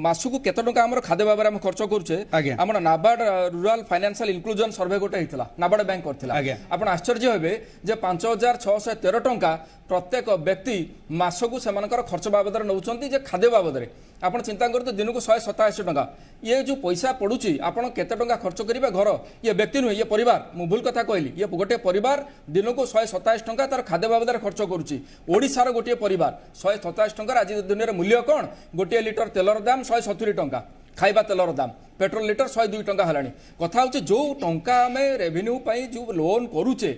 মাসুকু কত টাকা আমার খাদ্য ভাবে আমি খরচ করছে আমার নাবার্ড রুরাল ফাইনান্সিয়াল ইনক্লুজন সর্ভে গোটে হয়েছিল নাবার্ড ব্যাংক করছিলা আপনার আশ্চর্য হবে যে 5,613 টঙ্কা প্রত্যেক ব্যক্তি মাসকু সেমানকর খরচ বাবদরে নউছন্তি যে খাদ্য বাবদরে ଆପଣ ଚିନ୍ତା କରନ୍ତୁ ଦିନକୁ 187 ଟଙ୍କା ଇଏ ଯେଉଁ ପଇସା ପଡ଼ୁଛି ଆପଣ କେତେ ଟଙ୍କା ଖର୍ଚ୍ଚ କରିବେ ଘର ଇଏ ବ୍ୟକ୍ତି ନୁହେଁ ଇଏ ପରିବାର ମୁଁ ଭୁଲ କଥା କହିଲି ଇଏ ଗୋଟେ ପରିବାର ଦିନକୁ 127 ଟଙ୍କା ତାର ଖାଦ୍ୟ ବାବଦରେ ଖର୍ଚ୍ଚ କରୁଛି ଓଡ଼ିଶାର ଗୋଟିଏ ପରିବାର 127 ଟଙ୍କାର ଆଜି ଦୁନିଆରେ ମୂଲ୍ୟ କ'ଣ ଗୋଟିଏ ଲିଟର ତେଲର ଦାମ 170 ଟଙ୍କା ଖାଇବା ତେଲର ଦାମ পেট্রোল লিটর 102 টঙ্কা হলানি কথা হচ্ছে যে টঙ্কা আমি রেভিনিউ পাই যে লোন করুছে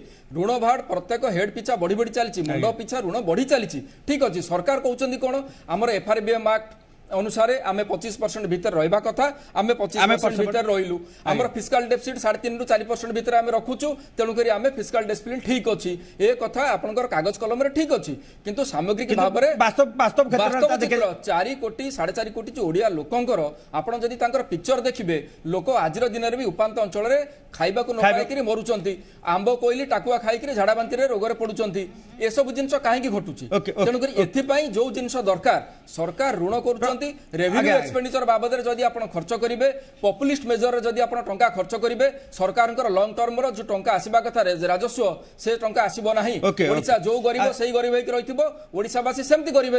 ঋণ ভাড় প্রত্যেক হেড পিছা বড়ি বড়ি চালিছি মুন্ড পিছা ঋণ বড়ি চালিছি ঠিক আছে সরকার কৌଛନ୍ତି কোন আমার এফআরবিএম আক্ট अनुसारे आमे 25% भीतर रहिबा कथा आमे 25% भीतर रहिलु हमर फिस्कल डेफिसिट 3.5 रु 4% भीतर आमे रखुछु तेनु करी आमे फिस्कल डिसिप्लिन ठीक अछि ए कथा आपनकर कागज कलम रे ठीक अछि किंतु सामग्रिक भाबरे वास्तव क्षेत्र 4 कोटी 4.5 कोटी जो ओडिया लोकंकर आपण जदी तांकर पिक्चर देखिबे लोक आजिर दिन रे भी उपांत अंचल रे खाइबा को न खाइकरी मरुचंती आंबो कोइली टाकुआ खाइकरी झाडा बांती रे रोग रे पडुचंती ए सब जिंस काहे की घटुची तेनु करी एथि पई जो जिंस दरकार सरकार ऋण करू रेवेन्यू एक्सपेंडिचर बाबद जदि आप खर्च करेंगे पॉपुलिस्ट मेजर जदि आप टंका खर्च करेंगे सरकार लॉन्ग टर्म जो टंका आसवा कथा राजस्व से टंका आसब ना ओडिशा जो गरीब से गरीब होकर रही ओडिशावासी सेमती गरीब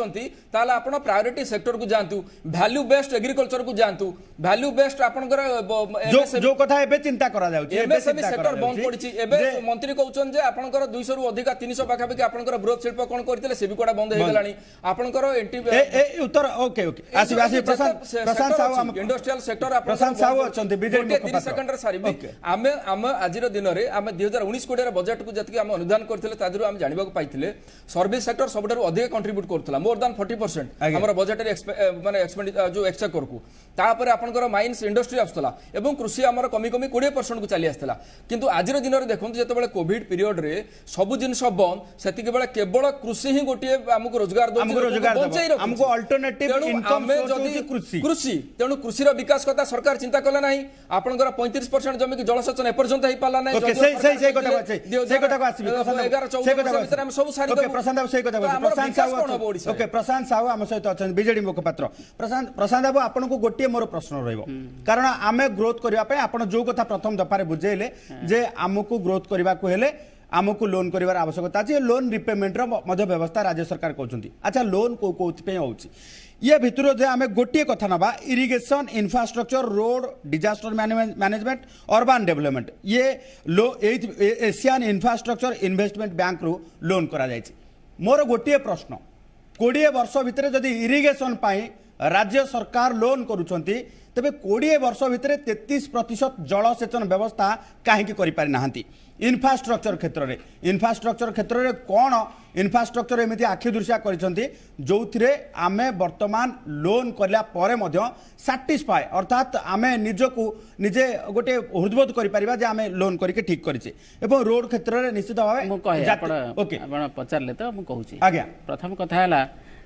चाहते प्रायोरिटी सेक्टर को जातु वैल्यू बेस्ड एग्रीकल्चर को जातु वैल्यू बेस्ड जो कथा चिंता एमएसएमई सेक्टर बंद पड़ी मंत्री कहते आपनकर 200 रु अधिक 300 पाखापाखि आपनकर बृहत शिल्प कोन करथिले से भी कोडा बंद हे गेलानी आपनकर एंटी उत्तर ओके ओके आसी प्रशांत साहू इंडस्ट्रियल सेक्टर प्रशांत साहू अछंती बीजेपी 30 सेकंड रे सारी हम आजिर दिन रे हम 2019 कोडी रे बजट को जति हम अनुदान करथिले तादिरु हम जानिबा को पाइथिले सर्विस सेक्टर सबठारु अधिक कंट्रीब्यूट करथला मोर देन 40% हमर बजट रे माने एक्सपेंडिचर जो एक्सचेकर को तापर आपनकर माइंस इंडस्ट्री आस्तला एवं कृषि हमर कमी 20% को चली आस्तला किंतु आजिर दिन रे देखंतु जते बेले कोविड पीरियड रे सब जिनस बंद सेतिके बेले केवल कृषि ही गोटे हमको रोजगार हमको अल्टरनेटिव इनकम कृषि तेणु कृषि विकास कथा सरकार चिंता कला ना आपनकर 35% जमी की जलसेचन एपर्यंत हो पाला ना प्रशांत साहू आम सहित अच्छा बीजेडी मुखपात्र प्रशांत बाबू आपन को गोटे मोर प्रश्न रहिबो कारण आमे ग्रोथ करबा आपण जो कथा प्रथम दफारे बुझेले जे आमको ग्रोथ करबा को हेले आमको लोन कर आवश्यकता अच्छे लोन रिपेमेंट व्यवस्था राज्य सरकार कहते अच्छा लोन कौन हो ये भितर आम गोटे कथा ना irrigation infrastructure road disaster management urban development ये एशियन इंफ्रास्ट्रक्चर इन्वेस्टमेंट बैंक रु लोन करा मोर गोटे प्रश्न 20 वर्ष भितर जदि इरिगेशन राज्य सरकार लोन करुछंती तेबे 20 वर्ष भितर 33% जलसेचन व्यवस्था कहीं करि इंफ्रास्ट्रक्चर क्षेत्र में कौन इंफ्रास्ट्रक्चर एमती आखि दृश्या करिसंती जोथिरे आमे वर्तमान लोन करला परे मध्य सैटिस्फाई अर्थात आमे निजको निजे गोटे हृदबोध करि परिबा जे आमे लोन करके ठीक करिसे एवं रोड क्षेत्र में निश्चित भाव मु कहे आपण पचारले तो मु कहूची आज्ञा प्रथम कथा हला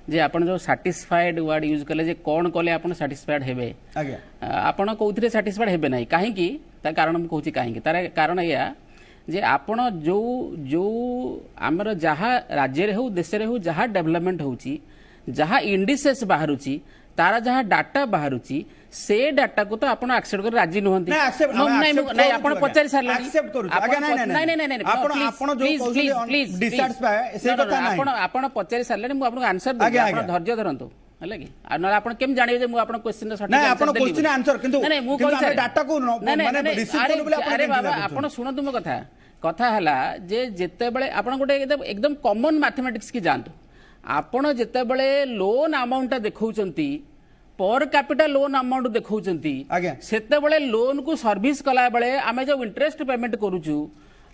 जे आपण जो सैटिस्फाइड वर्ड यूज कले जे कौन कले आपण सैटिस्फाइड हेबे आज्ञा आपण कोउथिरे सैटिस्फाइड हेबे नै काहे की ता कारण मु कहूची काहे की तार कारण या जे आपण जो जो आमर जहाँ राज्य रे हो देश रे हो जहाँ डेवलपमेंट होची जहाँ इंडिसेस बाहरुची तारा जहाँ डाटा बाहरुची से डाटा को तो आपण एक्सेप्ट कर राजी नहंती नहीं आपण पचारि सारले एक्सेप्ट करू आगे नहीं आपण जो प्लीज डिसैटिस्फाई से कथा नहीं आपण पचारि सारले मु आपण आंसर दे आपण धैर्य धरंतु हले की आ आपण केम जानिबे जे मु आपण क्वेश्चन सटिक नहीं आपण क्वेश्चन आंसर किंतु नहीं मु कहि डाटा को माने रिसीव करू बोले आपण अरे बाबा आपण सुनतु मो कथा कथा हला जे जेते बेले आपण गोटे एकदम कॉमन मैथमेटिक्स की जानतु आपण जेते बेले लोन अमाउंट देखौचंती पर कैपिटल लोन अमाउंट देखौचंती आज्ञा। सेते बेले लोन को सर्विस कला बेले आमे जो इंटरेस्ट पेमेंट करूछु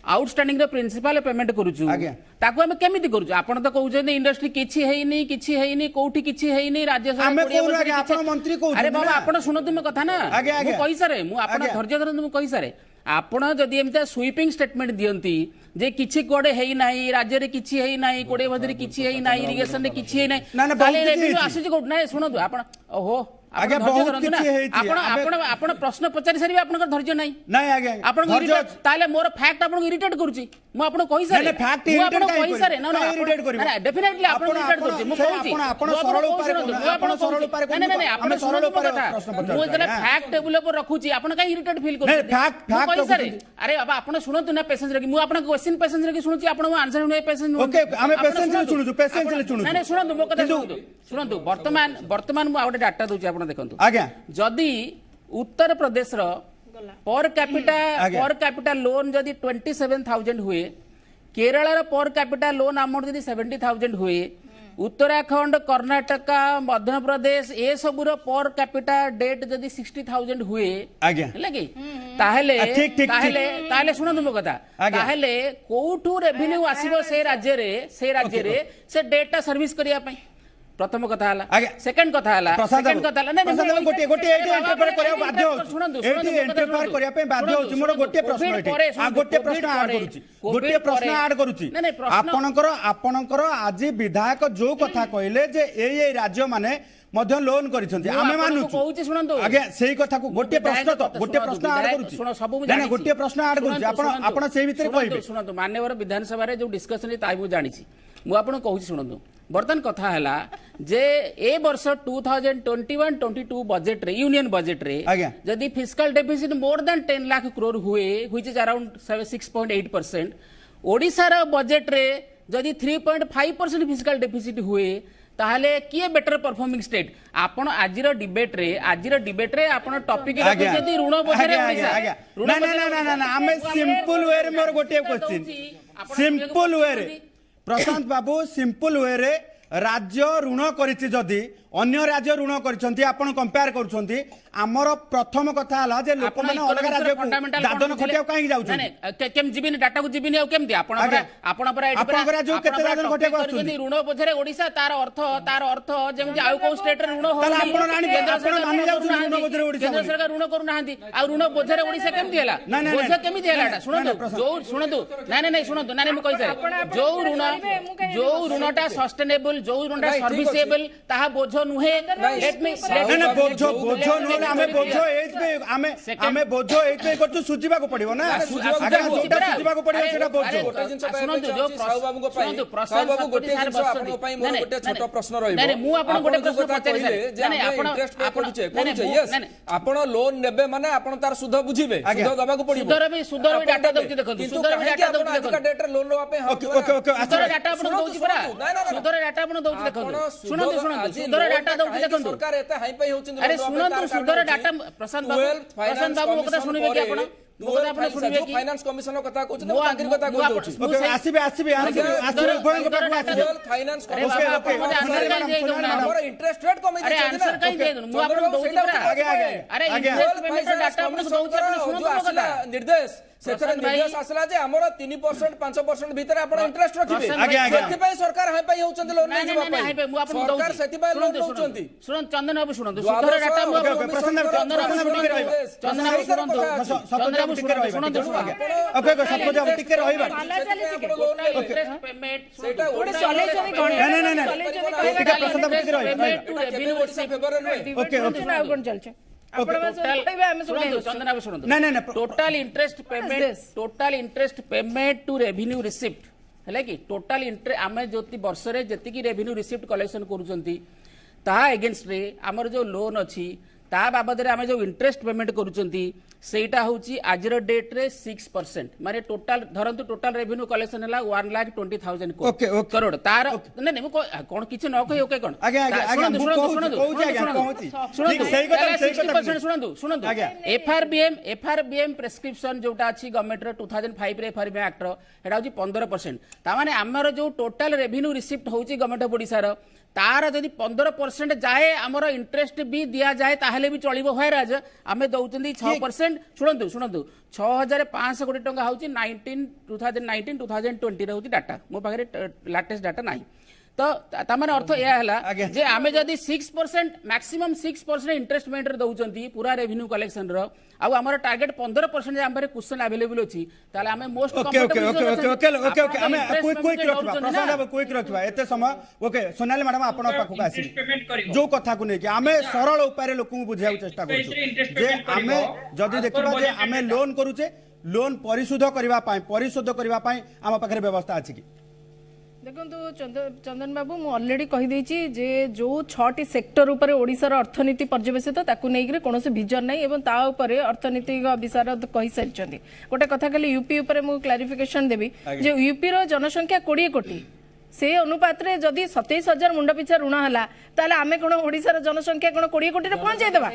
आउटस्टैंडिंग रो प्रिंसिपल पेमेंट करूछु आज्ञा। ताको हम केमिति करूछु आपण तो कहउछन इंडस्ट्री किछि हेइनी कोठी किछि हेइनी राज्य सरकार आमे कोडिया कोन बसरी आज्ञा, किछि- आपण मंत्री कहउछन अरे बाबा ना। आपण सुनतु म कथा ना आज्ञा, आज्ञा। मु कहि सारे मु आपण आज्ञा। धैर्य धरନ୍ତୁ मु कहि सारे आपण जदि एमिता स्वीपिंग स्टेटमेंट दियंती जे किछि कोडे हेइ नाही राज्य रे किछि हेइ नाही कोडे भदरी किछि हेइ नाही इरिगेशन रे किछि हेइ ना, नाही ना, बहुत ताले किछि रेवेन्यू ହେଇଛି। आସୁଛି कोड नाही सुनନ୍ତୁ आपण ओहो आज्ञा, बहुत किछि ହେଇଛି। आपण आपण आपण प्रश्न पचारि सारी आपनकर धैर्य नाही ନାଇଁ ଆଜ୍ଞା आपण ଧୈର୍ଯ୍ୟ ଅଛି। ताले मोर फैक्ट आपण इरिटेट करूची मु आपण कहि सारे नहीं, fact मु आपण irritate काहे कहि सारे करिବ? ना ना काहे irritate करिବ? डेफिनेटली आपण ଆପଣ- इरिटेट ଆପଣ- करूची मु ସେ कहूची ଆପଣ ସରଳ ଉପାୟରେ ମୁଁ ଆପଣ ସରଳ ଉପାୟରେ ନାଇଁ ନାଇଁ ଆପଣ ଆମେ ସରଳ ସରଳ ଉପାୟରେ କଥା ପ୍ରଶ୍ନ ମୁଁ ପଚାରୁଛୁ, ଯେତେବେଳେ ଆଜ୍ଞା। ଫ୍ୟାକ୍ଟ ଟେବୁଲ ଉପରେ ରଖୁଛି ଆପଣ କାହିଁ ଇରିଟେଟ୍ ଫିଲ୍ କରୁଛନ୍ତି ନାଇଁ, fact ମୁଁ କହି ସାରେ ରଖୁଛନ୍ତି। ଆରେ ବାବା ଆପଣ ଶୁଣନ୍ତୁ ନା ପେସେନ୍ସ ରଖି ମୁଁ ଆପଣଙ୍କ କ୍ୱେଶ୍ଚିନ୍ ପେସେନ୍ସ ରଖି ଶୁଣୁଛି ଆପଣ ମୋ ଆନ୍ସର ନେଇ ପେସେନ୍ସ ଓକେ, ଆମେ patience ରେ ଶୁଣୁଛୁ, patience ରେ ଶୁଣୁଛୁ। ନାଇଁ ନାଇଁ ଶୁଣନ୍ତୁ ମୋ କଥା କିନ୍ତୁ- ଶୁଣନ୍ତୁ ଶୁଣନ୍ତୁ ବର୍ତ୍ତମାନ ମୁଁ ଆଉ ଗୋଟେ ଡାଟା ଦଉଛି ଆପଣ ଦେଖନ୍ତୁ ଆଜ୍ଞା जदि उत्तर प्रदेश रो पर कैपिटा लोन जदि 27,000 हुए केरल रो पर कैपिटा लोन अमाउंट जदि 70,000 हुए उत्तराखंड कर्नाटका मध्य प्रदेश ए सबुर पर कैपिटा डेट जदि 60,000 हुए आज्ञा। ହେଲା କି ତାହେଲେ ଠିକ, ଠିକ, ତାହେଲେ ଶୁଣନ୍ତୁ ମୋ କଥା ଆଜ୍ଞା। ତାହେଲେ କୋଉଠୁ ରେଭିନ୍ୟू ଆସିବ ସେ ରାଜ୍ୟରେ ସେ ଡେଟା ସର୍ଭିସ କରିବା ପାଇଁ प्रथम कथा हला आगे सेकंड कथा हला प्रसाद सेकंड कथा हला नहीं प्रसाद नहीं गोटे गोटे एटी इंटरप्रेट करिया बाध्य होउची सुनंदु एटी इंटरप्रेट करिया पे बाध्य होउची मोर गोटे प्रश्न एटी आ गोटे प्रश्न ऐड करूची गोटे प्रश्न ऐड करूची आपनकर आज विधायक जो कथा कहले जे ए राज्य माने मध्य लोन करिसंती आमे मानुछु कहूची सुनंदु आगे सेही कथा को गोटे प्रश्न तो गोटे प्रश्न ऐड करूची सुनो सब नहीं नहीं गोटे प्रश्न ऐड करूची आपण सेही भीतर कहबे सुनंदु मान्यवर विधानसभा रे जो डिस्कशन रे ताई मु जानिछि मु आपन कहूची सुनंदु बर्तन कथा हला जे ए वर्ष 2021-22 बजेट रे यूनियन बजेट रे यदि fiscal deficit more than 10 lakh crore हुए व्हिच इज अराउंड 6.8%, ओडिसा रो बजेट रे यदि 3.5% फिस्कल डेफिसिट हुए ताहले किए बेटर परफॉर्मिंग स्टेट आपण आजिर डिबेट रे आपण टॉपिक रे यदि ऋण बोझरे ओडिसा ना ना ना ना ना हमें सिंपल वे रे मोर गोटे क्वेश्चन सिंपल वे रे प्रशांत बाबू सिंपल वे रे राज्य ऋण करिछि जदि अन्य राज्य ऋण करिसंती आपण कंपेयर करूछंती हमर प्रथम कथा हला जे लोक माने अलग राज्य को दादन खटिया काहे जाउछन नहीं केम जीबिनी डाटा को जीबिनी आ केमती आपण पर आपण राज्य केते दादन खटिया को आछुन यदि ऋण बोझरे ओडिसा तार अर्थ जेमति आउ को स्टेट रे ऋण हो ताले आपण राणी आपण मानि जाउछन ऋण बोझरे ओडिसा केंद्र सरकार ऋण करू नाहंती आ ऋण बोझरे ओडिसा केमती हला बोझ केमिति हला सुनंदु नहीं सुनंदु नहीं मु कहि सारे जो ऋणटा सस्टेनेबल जो ऋणटा सर्विसेबल ताहा बोझ नुहे लेट मी ना बोझो नुहे हमें बोझो एज पे हमें बोझो एज पे करछु सुजिबा को पड़िबो ना आगे जोटा सुजिबा को पड़िबो सेटा बोझो सुनंदु जो साहू बाबू को सुनंदु प्रश्न बाबू गोटे जिंस आपन पई मोर गोटे छोटो प्रश्न रहिबो नहीं मु आपन गोटे प्रश्न पचारि जे नहीं आपण इंटरेस्ट पे करूचे यस आपण लोन नेबे माने आपण तार सुध बुझिबे सुध दबा को पड़िबो सुधर भी डाटा दउची देखंतु सुधर भी डाटा दउची देखंतु डेट रे लोन लवा पे ओके सुधर डाटा आपण दउची परा सुधर डाटा आपण दउची देखंतु सुनंदु सुधर डाटा दउची देखंतु सरकार एते हाई पई होचिन अरे सुनंतु सुधर डाटा प्रशांत बाबू कथा सुनिबे कि आपण फाइनेंस कमिशन कथा कहउछ तो तांकिर कथा कहउछ ओके आसीबे उभय को आसीबे फाइनेंस कमिशन हमर इंटरेस्ट रेट कमी अरे आंसर कहीं दे दनु मु आपन दउची परा आगे अरे इंटरेस्ट पेमेंट डाटा आपण दउची आपण सुनंतु कथा निर्देश सेथरे निर्देश आसला जे हमर 3% 5% भीतर आपण इंटरेस्ट रखिबे सेति पई सरकार हाई पई होचन लोन नै जीवा पई हाई पई मु आपन दउची सरकार सेति पई लोन होचंती सुन चंदन बाबू सुनंतु सुधर डाटा मु चंदन बाबू सुनंतु सतोजा टिके रहइबा सुनंतु ओके सतोजा टिके रहइबा इंटरेस्ट पेमेंट सेटा ओडिसा नहीं टिके प्रशांत बाबू टिके रहइबा रेवेन्यू ओडिसा फेवर नुहे ओके ओके कोन चलछे total interest payment to revenue receipt है कि टोटल इंटरेस्ट आम जो वर्ष रे जति रेवेन्यू रिसिप्ट कलेक्शन करूछंती ता एगेंस्ट रे हमर जो लोन अछि ता बाबद रे आमे जो इंटरेस्ट पेमेंट करूछंती सेटा होची आजर डेट रे 6% माने टोटल धरंतु टोटल रेवेन्यू कलेक्शन हला 1,20,000 ओके, ओके। करोड़ तार नहीं नहीं कोन किछ न कहि ओके कोन आगे आगे आगे सुनंदु, मु सुनंदु, कहू सुनंदु, आगे सुनंदु, कहूची ठीक सही कथा 60% सुनंदु आज्ञा। एफआरबीएम प्रेस्क्रिप्शन जोटा अछि गवर्नमेंट रो 2005 रे एफआरबीएम एक्ट रो एटा होची 15%। ता माने हमर जो टोटल रेवेन्यू रिसिप्ट होची गवर्नमेंट ऑफ ओडिसा रो तार जदि 15% जाए आमर इंटरेस्ट भी दिया जाए ताहले भी चलिबो होय राज आमे दउचंदी 6% सुनंदु सुनंदु 6500 कोटी टंका होची 2019 2020 रे होची डाटा मो पाखरे लेटेस्ट डाटा नाही तो तामाने अर्थ या हला जे आमे जदि 6% मैक्सिमम 6% इंटरेस्ट पेमेंट रे दउचंदी पूरा रेवेन्यू कलेक्शन रो आ हमर टारगेट 15% जे हमरे क्वेश्चन अवेलेबल अछि ताले आमे most okay okay okay okay okay okay okay हमें क्विक रखबा प्रसाद बाबू क्विक रखबा एते समय ओके सोनाली मैडम आपण पाखु आसी जो कथा को नै कि हमें सरल उपाय लोक को बुझाउ चेष्टा करू जे हमें जदि देखबा जे हमें लोन करूचे लोन परिशोध करबा पई हम पाखरे व्यवस्था अछि कि देखो चंदन बाबू मु ऑलरेडी कही देछि जे जो 6टी सेक्टर ऊपर ओडिशार अर्थनीति पर्यवेसित ताकू नेइकरे कोनोसे विजन नै एवं ता ऊपर अर्थनीतिक विशारद कहि सारिचंदी गोटे कथा खाली यूपी ऊपर मु क्लैरिफिकेशन देबी जे यूपी रो जनसंख्या 20 कोटी से अनुपात रे जदि 27,000 मुंड पिछा ऋण हला ताले आमे कोन ओडिसा रो जनसंख्या कोन 20 कोटी रे पहुंचाई देबा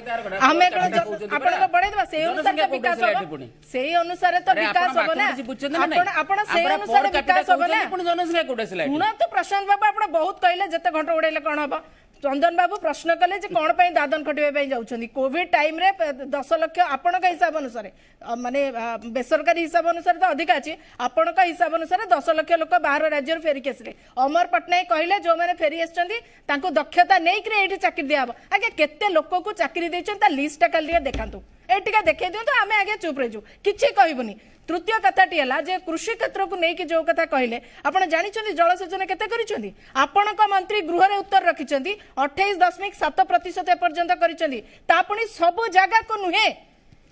आमे कोन आपण को बढ़ाई देबा से अनुसार तो विकास हो से अनुसार तो विकास हो ना आपण से अनुसार विकास हो ना जनसंख्या कोटे सिला ऋण तो प्रशांत बाबू आपण बहुत कहले जते घंटा उड़ेले कोन हबो चंदन बाबू प्रश्न कले जे कोन पई दादन खटिबे जाउछंदी कोविड टाइम रे 10 लाख आपण का हिसाब अनुसार माने बेसरकारी हिसाब अनुसार तो अधिक अछि आपण का हिसाब अनुसार 10 लाख लोक बाहर राज्य रे फेरी केसले अमर पटनायक कहले जो माने फेरी आछंदी तांको दक्षता नै कि एठी चाकरी दियाबो आगे केते लोक को चाकरी दैछन ता लिस्ट काली देखांतु एटिका देखै दियौ तो आमे आगे चुप रह जो किछि कहबोनी तृतीय कथाटी है जे कृषि क्षेत्र को लेकिन जो कथा कहले आपण जानिछन्ती जलसेचन केते करिछन्ती आपणक मंत्री गृह रे उत्तर रखिछन्ती 28.7% पर्यंत करिछन्ती ता पुनी सब जगह को नुहे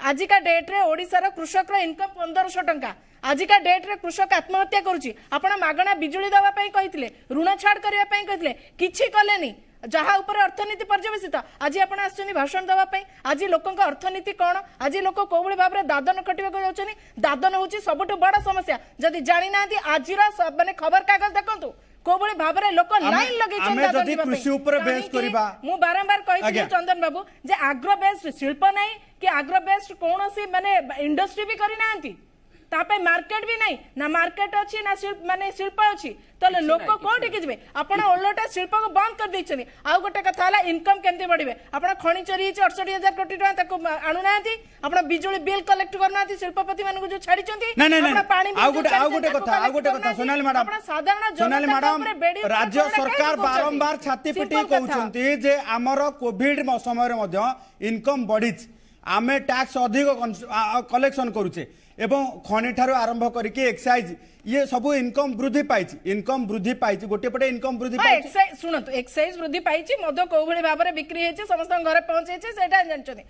आजिका डेट रे ओडिसा रो कृषक रो इनकम 1500 टंका आजिका डेट रे कृषक आत्महत्या करूची आपण मागणा बिजुली दवा पई कहितले ऋण छाड़ करिया पई कहितले किछि कलेनी जहाँ ऊपर अर्थनीति पर्यवेसित आज आप भाषण देवाई आज लोक अर्थनीति कौन आज लोक कौ भाव में दादन खटिया जाऊँ दादन हूँ सबुठ बड़ समस्या जदि जानी ना आज माने खबर कागज देखु को भाव में लोक लाइन लगे बारंबार कही चंदन बाबू जे आग्रो बेस्ड शिल्प ना कि आग्रो बेस्ड कौन माने इंडस्ट्री भी करना तापे मार्केट भी नहीं ना मार्केट अच्छी ना शिल्प माने शिल्प अच्छी तो लोक कोठी कि जिवे आपण ओलोटा शिल्प को बंद कर दैछनी आ गोटे कथा हला इनकम केमते बढ़िबे आपण खणी चोरी 68,000 कोटी टका ताको आनु नांती आपण बिजुली बिल कलेक्ट कर नांती शिल्पपति माने को जो छाडी चंती आपण पानी आ गोटे कथा सोनाली मैडम आपण साधारण सोनाली मैडम राज्य सरकार बारंबार छाती पिटी कहउछंती जे हमर कोविड समय रे मध्य इनकम बढ़िछ आमे टैक्स अधिक कलेक्शन करूचे एवं खनि ठारो आरंभ करके एक्साइज ये सब इनकम वृद्धि पाई गोटे पटे इनकम वृद्धि पाई सुनतु एक्साइज वृद्धि पाई मद कौ भली भाव में बिक्री है समस्त घर पहुंचे जानते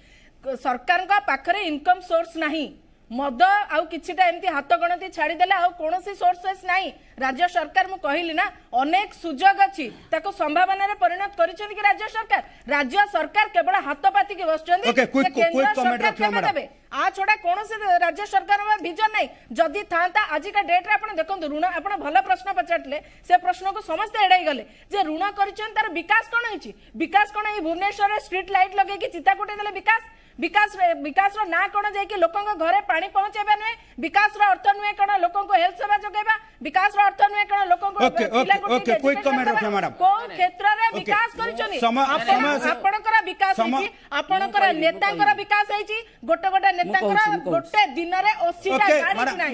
सरकार का पाखरे इनकम सोर्स नहीं मद आउ किछिटा एमती हाथ गणती छाड़ीदेले आउ कोनोसी सोर्सेस नाही राज्य सरकार मु कहली ना अनेक सुजोग अछि ताको संभावना रे परिणत करिसेन कि राज्य सरकार केवल हाथ पाती के बसचंदी केंद्र सरकार आ छोड़ा कोनोसी राज्य सरकार में विजन नाही जदी थांता आज का डेट रे आपण देखंतु ऋण आपण भलो प्रश्न पचारले से प्रश्न को समस्त एडाई गले जे ऋण करिसेन तार विकास कोन होइछि विकास कोन ए भुवनेश्वर रे स्ट्रीट लाइट लगे कि चिता कोटे देले विकास ना कौन जाकि लोक घरे पानी पहुंचेबा नुहे विकास अर्थ नुहे कौन लोक हेल्थ सेवा जोगेबा विकास अर्थ नुहे कौन लोक क्षेत्र रे विकास करिसनी आपणकर विकास होइछि आपणकर नेतांकर विकास होइछि गोटे गोटे नेतांकर गोटे दिन रे 80 टा गाड़ी नै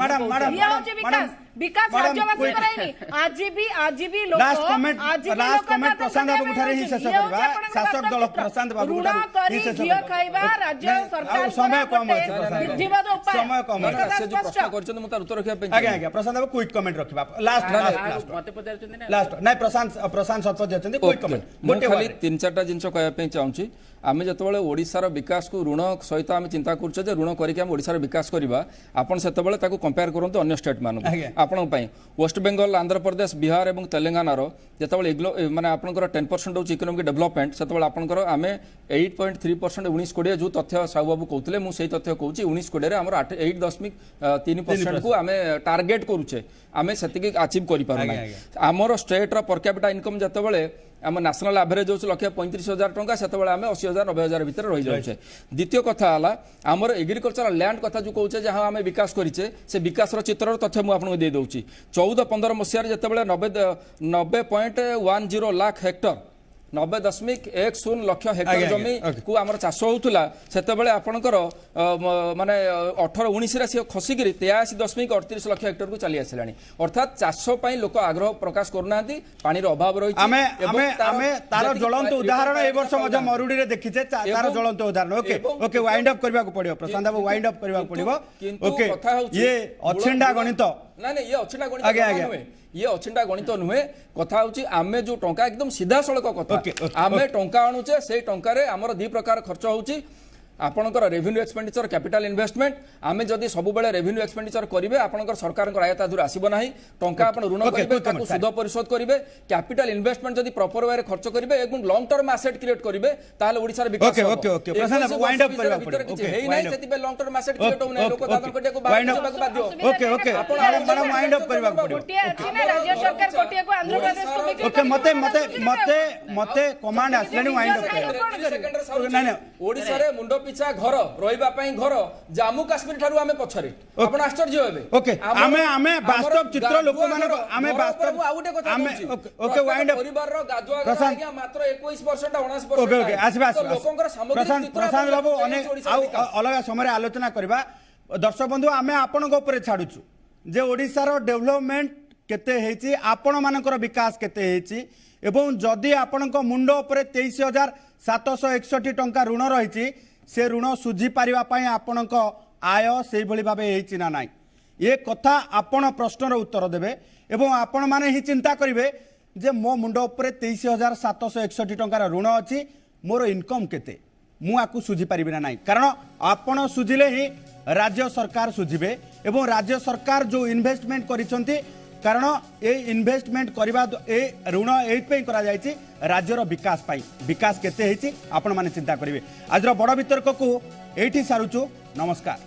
विकास विकास राज्यवासी कराइनी आज भी लोक आज भी लोक प्रशांत बाबू ठारे ही शेष करबा शासक दल प्रशांत बाबू ठारे ही शेष करबा खाइबा राज्य सरकार समय कम विधिवत उपाय समय कम से जो प्रश्न करछन मु तार उत्तर रखिया पे आगे प्रशांत बाबू क्विक कमेंट रखिबा लास्ट मते पचारछन ना लास्ट नै प्रशांत सत्पथ जचंदी क्विक कमेंट मु खाली 3-4टा जिंस कहया पे चाहूची आमे जतबेले ओडिसार विकास को ऋण सहित आमे चिंता करछ जे ऋण करिके हम ओडिसार विकास करबा आपण सेतबेले ताको कंपेयर करंतु अन्य स्टेट मानु आपण ପାଇଁ वेस्ट बेंगल आंध्र प्रदेश बिहार और तेलंगाना जिते माने आपंकर 10% हूँ इकोनॉमिक डेवलपमेंट से आम 8.3% 19-20 जो तथ्य साहू बाबू कहते मुझे तथ्य कहूँ 19-20 आम 8.3% को आम टार्गेट करुचे आम से अचीव कर आमर स्टेट पर कैपिटा इनकम जिते आम नेशनल एवरेज हो 1,35,000 टंका से आम 80,000 90,000 भितर रही जाऊे द्वितीय कथा है आमर एग्रिकल्चरल लैंड कथा जो कहूचे जहाँ आम विकास करें से विकास चित्र तथ्य मुझे दे दूसरी 14-15 मसीह जिते 90.10 लाख हेक्टर 90.10 लाख हेक्टर जमी को आमर चाष होता से आपणकर माने 18-19 खसिक 83.38 लाख हेक्टर को चली आसला अर्थात चाष लोक आग्रह प्रकाश करना पानी अभाव रही तार ज्वलंत उदाहरण ए वर्ष मरुड़ी रे देखिछे तार ज्वलंत उदाहरण ओके ओके वाइंड अप करबा को पड़ियो प्रशांत बाबू वाइंड अप करबा को पड़ियो ओके ये अछिंडा गणित ना ये अछिंडा गणित नुहे ये अछिंडा गणित नुहे कथा होची आमे जो टंका एकदम सीधा सड़क कथा आमे टंका आणुचे से टंका रे हमर 2 प्रकार खर्च होची आपणकर रेवेन्यू एक्सपेंडिचर कैपिटल इन्वेस्टमेंट आमे जदि सब बेले रेवेन्यू एक्सपेंडिचर करिवे आपणकर सरकार आयता दूर आसीबो नाही टंका आपण ऋण करिवे ताकू सुध परिशोध करिवे कैपिटल इन्वेस्टमेंट जदि प्रॉपर वे खर्च करिवे एकदम लॉन्ग टर्म एसेट क्रिएट करिवे ताले ओडिसा रे विकास ओके ओके प्रशांत वाइंड अप करबा पड़ो ओके हेई नाही सेति लॉन्ग टर्म एसेट क्रिएट होने लोक दादन कटिया को वाइंड अप बाध्य okay okay madam wind up करबा पड़ो कोटिया अछि ना राज्य सरकार कोटिया को आंध्र प्रदेश को बिक्री ओके मते मते मते मते कमांड आसलेनी वाइंड अप नहीं नहीं ओडिसा रे मुंडो पिछा घर रहिबा पई घर जम्मू काश्मीर ठारू आमे पछरे आपण आश्चर्य हेबे ओके आमे वास्तव चित्र लोक माने आमे वास्तव आउटे कथा आमे ओके वाइंड अप परिवार रो गाजुआ आज्ञा मात्र 21% 19% ओके ओके आसबा लोकंकर सामग्री प्रशांत बाबू अनेक अलग समय आलोचना करबा दर्शक बंधु आमे आपनक ऊपर छाडुछु जे ओडिसा रो डेवलपमेंट केते हेची आपण मानकर विकास केते हेची एवं जदि आपनक मुंड ऊपर 23,761 टंका ऋण रहिची से ऋण सुझी पारिबा पई आपनक आय सेहि भली भाबे हेची ना नाही ये कथा आपण प्रश्नर उत्तर देबे एवं आपण माने ही चिंता करिवे जे मो मुंड ऊपर 23,761 टंकार ऋण अछि मोर इनकम केते मु आकु सुझी पारिबे ना नाही कारण आपण सुझिले ही राज्य सरकार सुझिबे एवं राज्य सरकार जो इन्वेस्टमेंट करिसंती कारण ए इन्वेस्टमेंट करबा ए ऋण एइपई करा जायछि राज्यर विकास पाई विकास केते हेछि आपण माने चिंता करिवे आजर बड़ वितर्क को एठी सारुचु नमस्कार।